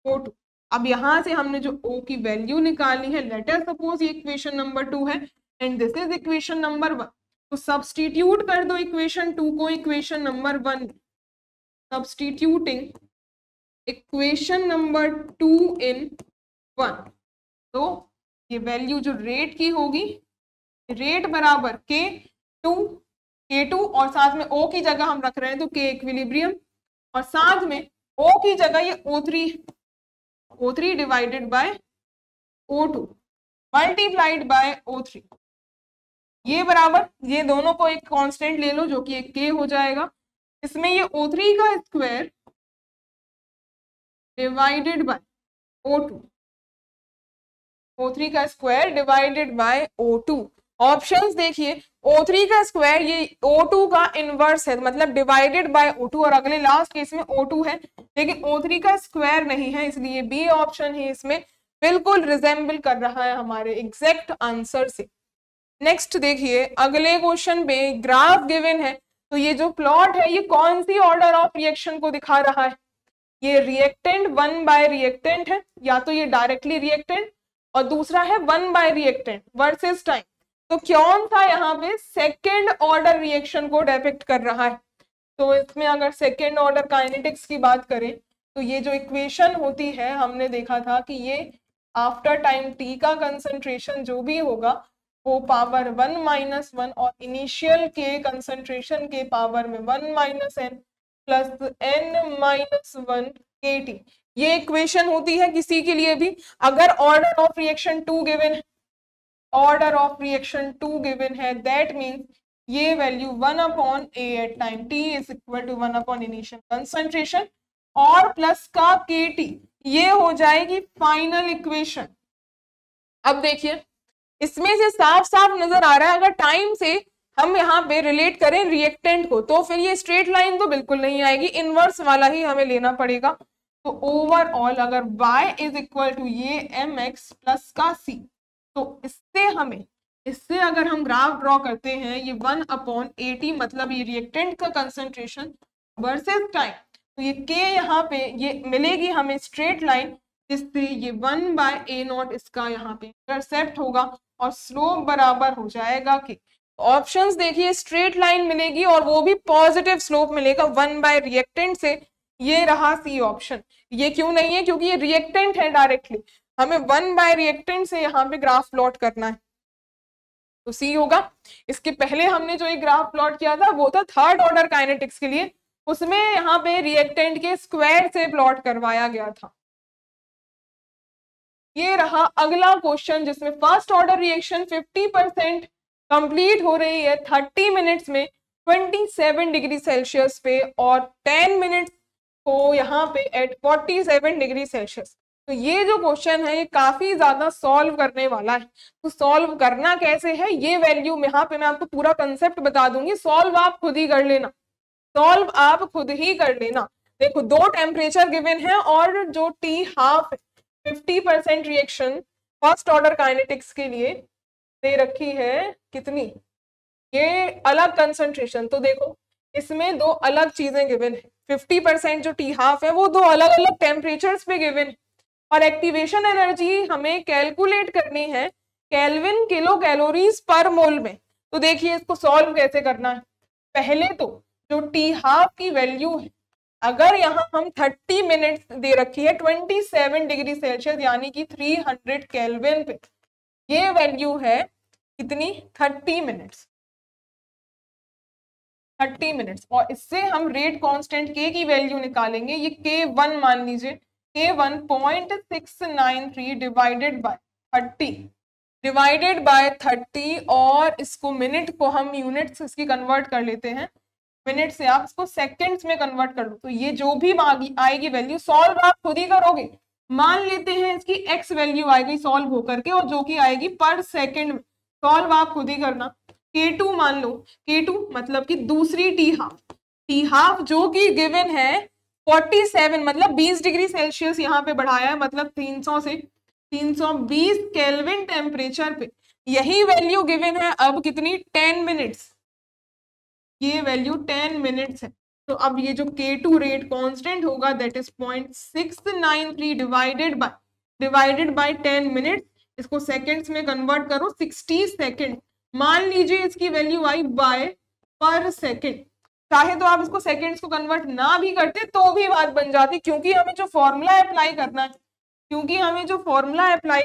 O2। अब यहां से हमने जो O की वैल्यू निकाली है, लेट अस सपोज ये इक्वेशन नंबर 2 है and this is equation number 1, तो सब्स्टिट्यूट कर दो इक्वेशन 2 को इक्वेशन नंबर 1 में। सब्स्टिट्यूटिंग इक्वेशन नंबर 2 इन 1, तो ये वैल्यू जो रेट की होगी, रेट बराबर K2 और साथ में O की जगह हम रख रहे हैं तो K इक्विलिब्रियम, और साथ में O की जगह ये O3 divided by O2 multiplied by O3। ये बराबर, ये दोनों को एक कांस्टेंट ले लो जो कि एक K हो जाएगा। इसमें ये O3 का square divided by O2, O3 का square divided by O2। Options देखिए, O3 का स्क्वायर ये O2 का इनवर्स है, मतलब डिवाइडेड बाय O2, और अगले लास्ट केस में O2 है लेकिन O3 का स्क्वायर नहीं है, इसलिए बी ऑप्शन ही इसमें बिल्कुल रिजेंबल कर रहा है हमारे एग्जैक्ट आंसर से। नेक्स्ट देखिए, अगले क्वेश्चन पे ग्राफ गिवन है, तो ये जो प्लॉट है ये कौन सी ऑर्डर ऑफ रिएक्शन को दिखा रहा है? ये रिएक्टेंट 1 बाय रिएक्टेंट है, या तो ये डायरेक्टली रिएक्टेंट और दूसरा है 1 बाय रिएक्टेंट वर्सेस टाइम। तो कौन सा यहाँ पे सेकेंड ऑर्डर रिएक्शन को डिपिक्ट कर रहा है? तो इसमें अगर सेकेंड ऑर्डर काइनेटिक्स की बात करें तो ये जो इक्वेशन होती है, हमने देखा था कि ये आफ्टर टाइम t का कंसंट्रेशन जो भी होगा वो पावर 1 - 1 और इनिशियल के कंसंट्रेशन के पावर में 1 - n प्लस n - 1 kT, ये इक्वेशन होती है किसी के लिए भी। अगर ऑर्डर ऑफ रिएक्शन 2 गिवन है, ऑर्डर ऑफ रिएक्शन 2 गिवन है, दैट मीन्स ये value 1/a at time t is equal to 1 initial concentration और प्लस का kT, ये हो जाएगी फाइनल इक्वेशन। अब देखिए, इसमें से साफ साफ नजर आ रहा है, अगर टाइम से हम यहाँ पे रिलेट करें रिएक्टेंट को तो फिर ये स्ट्रेट लाइन तो बिल्कुल नहीं आएगी, इनवर्स वाला ही हमें लेना पड़ेगा। तो ओवरऑल अगर y इज इक्वल टू ये mx प्लस का c, तो इससे अगर हम ग्राफ ड्रॉ करते हैं, ये 1/80 मतलब ये रिएक्टेंट का कंसंट्रेशन वर्सेस टाइम, तो ये k यहाँ पे ये मिलेगी हमें स्ट्रेट लाइन, जिससे ये 1/a0 इसका यहाँ पे इंटरसेप्ट होगा और स्लोप बराबर हो जाएगा k। ऑप्शंस देखिए, स्ट्रेट लाइन मिलेगी और वो भी पॉजिटिव स्लोप मिलेगा 1 बाय रिएक्टेंट से, ये रहा सी ऑप्शन। ये क्यों नहीं है? क्योंकि ये रिएक्टेंट है, डायरेक्टली हमें 1 बाय रिएक्टेंट से यहाँ पे ग्राफ प्लॉट करना है, तो सी होगा। इसके पहले हमने जो एक ग्राफ प्लॉट किया था वो था थर्ड ऑर्डर काइनेटिक्स के लिए, उसमें यहाँ पे रिएक्टेंट के स्क्वायर से प्लॉट करवाया गया था। ये रहा अगला क्वेश्चन, जिसमें फर्स्ट ऑर्डर रिएक्शन 50% कंप्लीट हो रही है 30 मिनट्स में 27 डिग्री सेल्सियस पे और 10 मिनट्स को यहाँ पे एट 47 डिग्री सेल्सियस। तो ये जो क्वेश्चन है ये काफी ज्यादा सॉल्व करने वाला है। तो सॉल्व करना कैसे है, ये वैल्यू यहाँ पे मैं आपको पूरा कंसेप्ट बता दूंगी, सॉल्व आप खुद ही कर लेना, सॉल्व आप खुद ही कर लेना। देखो, दो टेम्परेचर गिवन है और जो T half 50% reaction first order kinetics के लिए दे रखी है कितनी, ये अलग कंसंट्रेशन। तो देखो, इसमें दो अलग चीजें गिवन है, 50% जो टी हाफ है वो दो अलग अलग टेम्परेचर्स पे गिवन है, और एक्टिवेशन एनर्जी हमें कैलकुलेट करनी है केल्विन किलो कैलोरीज पर मोल में। तो देखिए, इसको सॉल्व कैसे करना है। पहले तो जो टी हाफ की वैल्यू है, अगर यहाँ हम 30 मिनट्स दे रखी है 27 डिग्री सेल्सियस यानी कि 300 केल्विन पे, ये वैल्यू है कितनी, 30 मिनट्स, 30 मिनट्स। और इससे हम रेट कांस्टेंट के की वैल्यू निकालेंगे, ये K1 मान लीजिए, K1 0.693 डिवाइडेड बाय 30 और इसको मिनट को हम यूनिट्स इसकी कन्वर्ट कर लेते हैं, मिनट से आप इसको सेकंड्स में कन्वर्ट कर लो। तो ये जो भी आएगी वैल्यू, सॉल्व आप खुद ही करोगे। मान लेते हैं इसकी x वैल्यू आएगी सॉल्व होकर के, और जो कि आएगी पर सेकंड में, सॉल्व आप खुद ही करना। K2 मान लो, K2 मतलब कि दूसरी टी हाफ जो कि गिवन है 47 मतलब 20 डिग्री सेल्सियस यहाँ पे बढ़ाया है, मतलब 300 से 320 केल्विन टेम्परेचर पे। यही वैल्यू गिवन है अब कितनी, 10 मिनट्स, ये वैल्यू 10 मिनट्स है। तो अब ये जो K2 रेट कांस्टेंट होगा that is 0.693 divided bye 10 minutes. इसको सेकंड्स में कन्वर्ट करो, 60 सेकंड। मान लीजिए इसकी वैल्यू आई बाय पर सेकंड, चाहे तो आप इसको सेकंड्स को कन्वर्ट ना भी करते तो भी बात बन जाती, क्योंकि हमें जो फॉर्मूला अप्लाई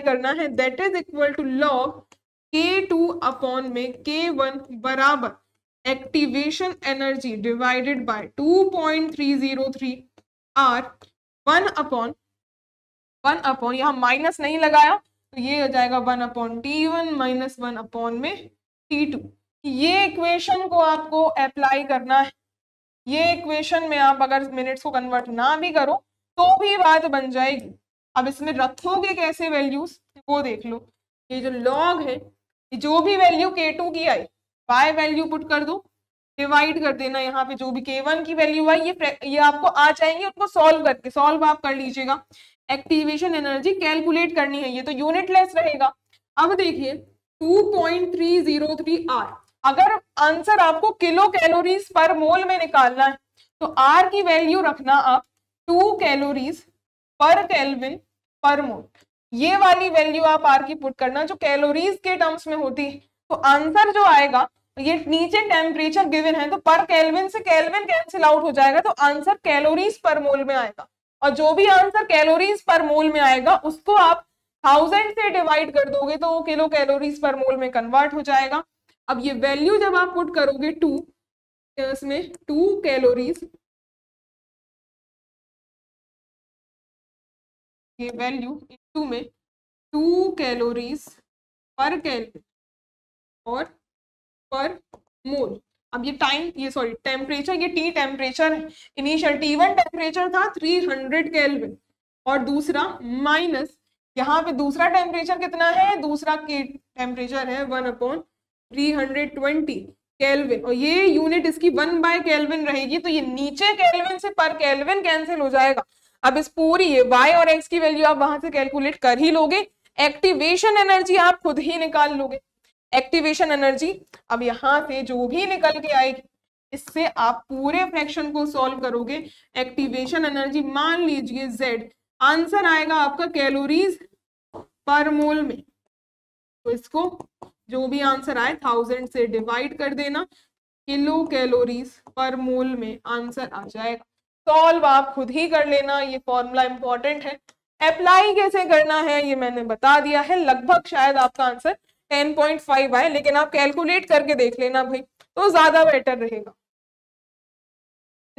करना है that is equal to log K2 upon में K1 बराबर activation energy divided by 2.303 R 1 upon यहाँ माइनस नहीं लगाया तो ये हो जाएगा 1 अपॉन T1 माइनस 1 अपॉन में T2। ये इक्वेशन को आपको अप्लाई करना है। ये इक्वेशन में आप अगर मिनट्स को कन्वर्ट ना भी करो तो भी बात बन जाएगी। अब इसमें रखोगे कैसे वैल्यूज वो देख लो। ये जो लॉग है, जो भी वैल्यू K2 की आई बाय वैल्यू पुट कर दो, डिवाइड कर देना, यहाँ पे जो भी K1 की वैल्यू आई ये आपको आ जाएंगे, उनको सॉल्व आप कर लीजिएगा। एक्टिवेशन एनर्जी कैलकुलेट करनी है, ये तो यूनिट लेस रहेगा। अब देखिए 2.303 R, अगर आंसर आपको किलो कैलोरीज पर मोल में निकालना है तो R की वैल्यू रखना आप 2 कैलोरीज पर केल्विन पर मोल। ये वाली वैल्यू आप R की पुट करना जो कैलोरीज के टर्म्स में होती है। तो आंसर जो आएगा, ये नीचे टेम्परेचर गिवन है तो पर केल्विन से केल्विन कैंसिल आउट हो जाएगा, तो आंसर कैलोरीज पर मोल में आएगा। और जो भी आंसर कैलोरीज पर मोल में आएगा उसको आप 1000 से डिवाइड कर दोगे तो वो किलो कैलोरीज पर मोल में कन्वर्ट हो जाएगा। अब ये वैल्यू जब आप पुट करोगे 2, इसमें 2 कैलोरीज, ये वैल्यू इनटू में 2 कैलोरीज पर केल्विन और पर मोल। अब ये टेम्परेचर, ये T टेम्परेचर है, इनिशियल T1 टेम्परेचर था 300 केल्विन और दूसरा माइनस यहाँ पे दूसरा टेम्परेचर कितना है, दूसरा के टेम्परेचर है 1 अपॉन 320 केल्विन और ये यूनिट इसकी 1 बाय केल्विन रहेगी। तो ये नीचे केल्विन से पर केल्विन कैंसिल हो जाएगा। अब इस पूरी ये y और x की वैल्यू आप वहां से कैलकुलेट कर ही लोगे। एक्टिवेशन एनर्जी आप खुद ही निकाल लोगे। एक्टिवेशन एनर्जी अब यहाँ से जो भी निकल के आएगी इससे आप पूरे फ्रैक्शन को सॉल्व करोगे। एक्टिवेशन एनर्जी मान लीजिए Z, आंसर आएगा आपका कैलोरीज पर मोल में, तो इसको जो भी आंसर आए 1000 से डिवाइड कर देना, किलो कैलोरीज पर मोल में आंसर आ जाएगा। सॉल्व आप खुद ही कर लेना, ये फॉर्मूला इंपॉर्टेंट है। अप्लाई कैसे करना है ये मैंने बता दिया है। लगभग शायद आपका आंसर 10.5 आए, लेकिन आप कैलकुलेट करके देख लेना भाई, तो ज्यादा बेटर रहेगा।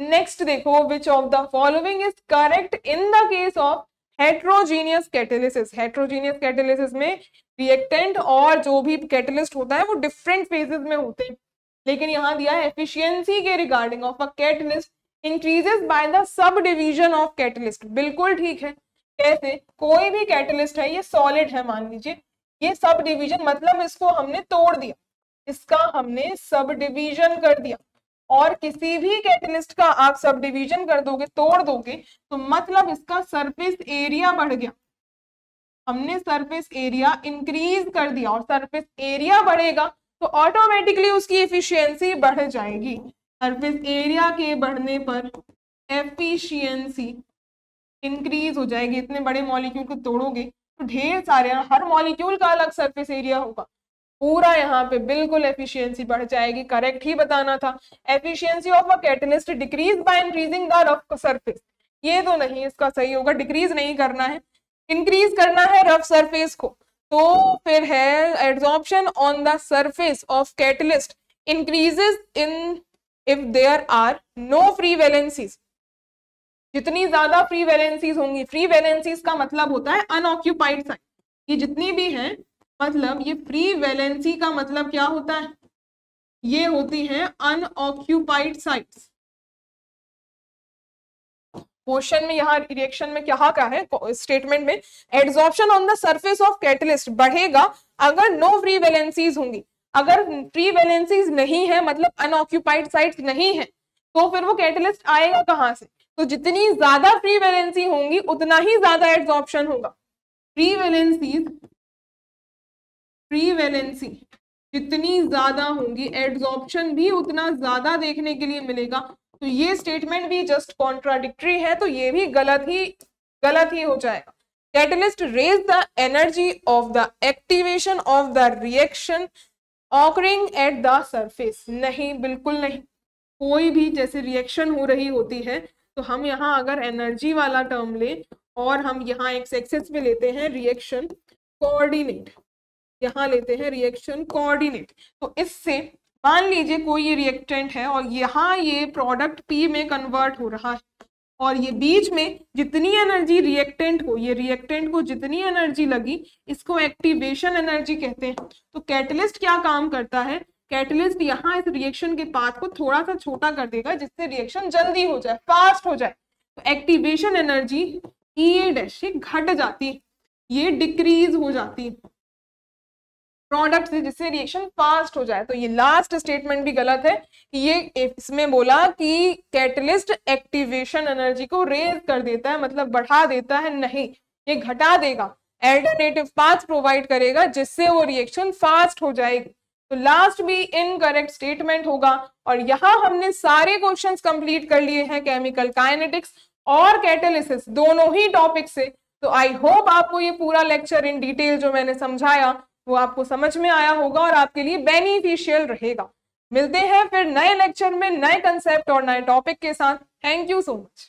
नेक्स्ट देखो, which of the following is correct in the case of heterogeneous catalysis. Heterogeneous catalysis में रिएक्टेंट और जो भी कैटलिस्ट होता है वो डिफरेंट फेजेस में होते हैं, लेकिन यहाँ दिया है एफिशिएंसी के regarding of a catalyst increases by the sub division of catalyst. बिल्कुल ठीक है। कैसे, कोई भी कैटलिस्ट है, ये सॉलिड है मान लीजिए, ये सब डिवीजन मतलब इसको हमने तोड़ दिया, इसका हमने सब डिवीजन कर दिया, और किसी भी कैटलिस्ट का आप सब डिवीजन कर दोगे, तोड़ दोगे, तो मतलब इसका सरफेस एरिया बढ़ गया। हमने सरफेस एरिया इंक्रीज कर दिया और सरफेस एरिया बढ़ेगा तो ऑटोमेटिकली उसकी एफिशिएंसी बढ़ जाएगी। सरफेस एरिया के बढ़ने पर एफिशिएंसी इंक्रीज हो जाएगी। इतने बड़े मॉलिक्यूल को तोड़ोगे तो ढेर सारे, हर मॉलिक्यूल का अलग सरफेस एरिया होगा, पूरा यहाँ पे बिल्कुल एफिशिएंसी बढ़ जाएगी। करेक्ट ही बताना था। Efficiency of a catalyst decrease by increasing the rough surface, ये तो नहीं, इसका सही होगा, डिक्रीज नहीं करना है, इंक्रीज करना है रफ सरफेस को। तो फिर है adsorption on the surface of catalyst increases in if there are no free valencies. जितनी ज्यादा फ्री वैलेंसीज होंगी, फ्री वैलेंसीज का मतलब होता है अनऑक्यूपाइड साइट, ये जितनी भी हैं, मतलब ये फ्री वैलेंसी का मतलब क्या होता है, ये होती हैं अनऑक्यूपाइड साइट्स। क्वेश्चन में यहाँ रिएक्शन में क्या है, स्टेटमेंट में adsorption on the surface of catalyst बढ़ेगा अगर नो फ्री वैलेंसीज होंगी। अगर फ्री वैलेंसीज नहीं है, मतलब अनऑक्यूपाइड साइट्स नहीं है, तो फिर वो कैटलिस्ट आएगा कहाँ से, तो जितनी ज्यादा फ्री वैलेंसी होंगी उतना ही ज्यादा एड्सॉर्प्शन होगा। फ्री वैलेंसी जितनी ज्यादा होंगी एड्सॉर्प्शन भी उतना ज्यादा देखने के लिए मिलेगा। तो ये स्टेटमेंट भी जस्ट कॉन्ट्राडिक्टरी है, तो ये भी गलत ही हो जाएगा। Catalyst raise the energy of the activation of the reaction occurring at the surface. नहीं, बिल्कुल नहीं। कोई भी जैसे रिएक्शन हो रही होती है तो हम यहाँ अगर एनर्जी वाला टर्म ले और हम यहाँ एक्स एक्सिस पे लेते हैं रिएक्शन कोऑर्डिनेट, यहाँ लेते हैं रिएक्शन कोऑर्डिनेट, तो इससे मान लीजिए कोई ये रिएक्टेंट है और यहाँ ये प्रोडक्ट पी में कन्वर्ट हो रहा है और ये बीच में जितनी एनर्जी रिएक्टेंट को, ये रिएक्टेंट को जितनी एनर्जी लगी इसको एक्टिवेशन एनर्जी कहते हैं। तो कैटलिस्ट क्या काम करता है, कैटलिस्ट यहाँ इस रिएक्शन के पाथ को थोड़ा सा छोटा कर देगा जिससे रिएक्शन जल्दी हो जाए, फास्ट हो जाए। तो एक्टिवेशन एनर्जी ई डैश ये घट जाती है, ये डिक्रीज हो जाती है प्रोडक्ट से, जिससे रिएक्शन फास्ट हो जाए। तो ये लास्ट स्टेटमेंट भी गलत है कि ये इसमें बोला कि कैटलिस्ट एक्टिवेशन एनर्जी को रेज कर देता है, मतलब बढ़ा देता है, नहीं, ये घटा देगा, अल्टरनेटिव पाथ प्रोवाइड करेगा जिससे वो रिएक्शन फास्ट हो जाएगी। तो लास्ट भी इनकरेक्ट स्टेटमेंट होगा। और यहाँ हमने सारे क्वेश्चंस कंप्लीट कर लिए हैं केमिकल काइनेटिक्स और कैटालिसिस दोनों ही टॉपिक से। तो आई होप आपको ये पूरा लेक्चर इन डिटेल जो मैंने समझाया वो आपको समझ में आया होगा और आपके लिए बेनिफिशियल रहेगा। मिलते हैं फिर नए लेक्चर में नए कंसेप्ट और नए टॉपिक के साथ। Thank you so much.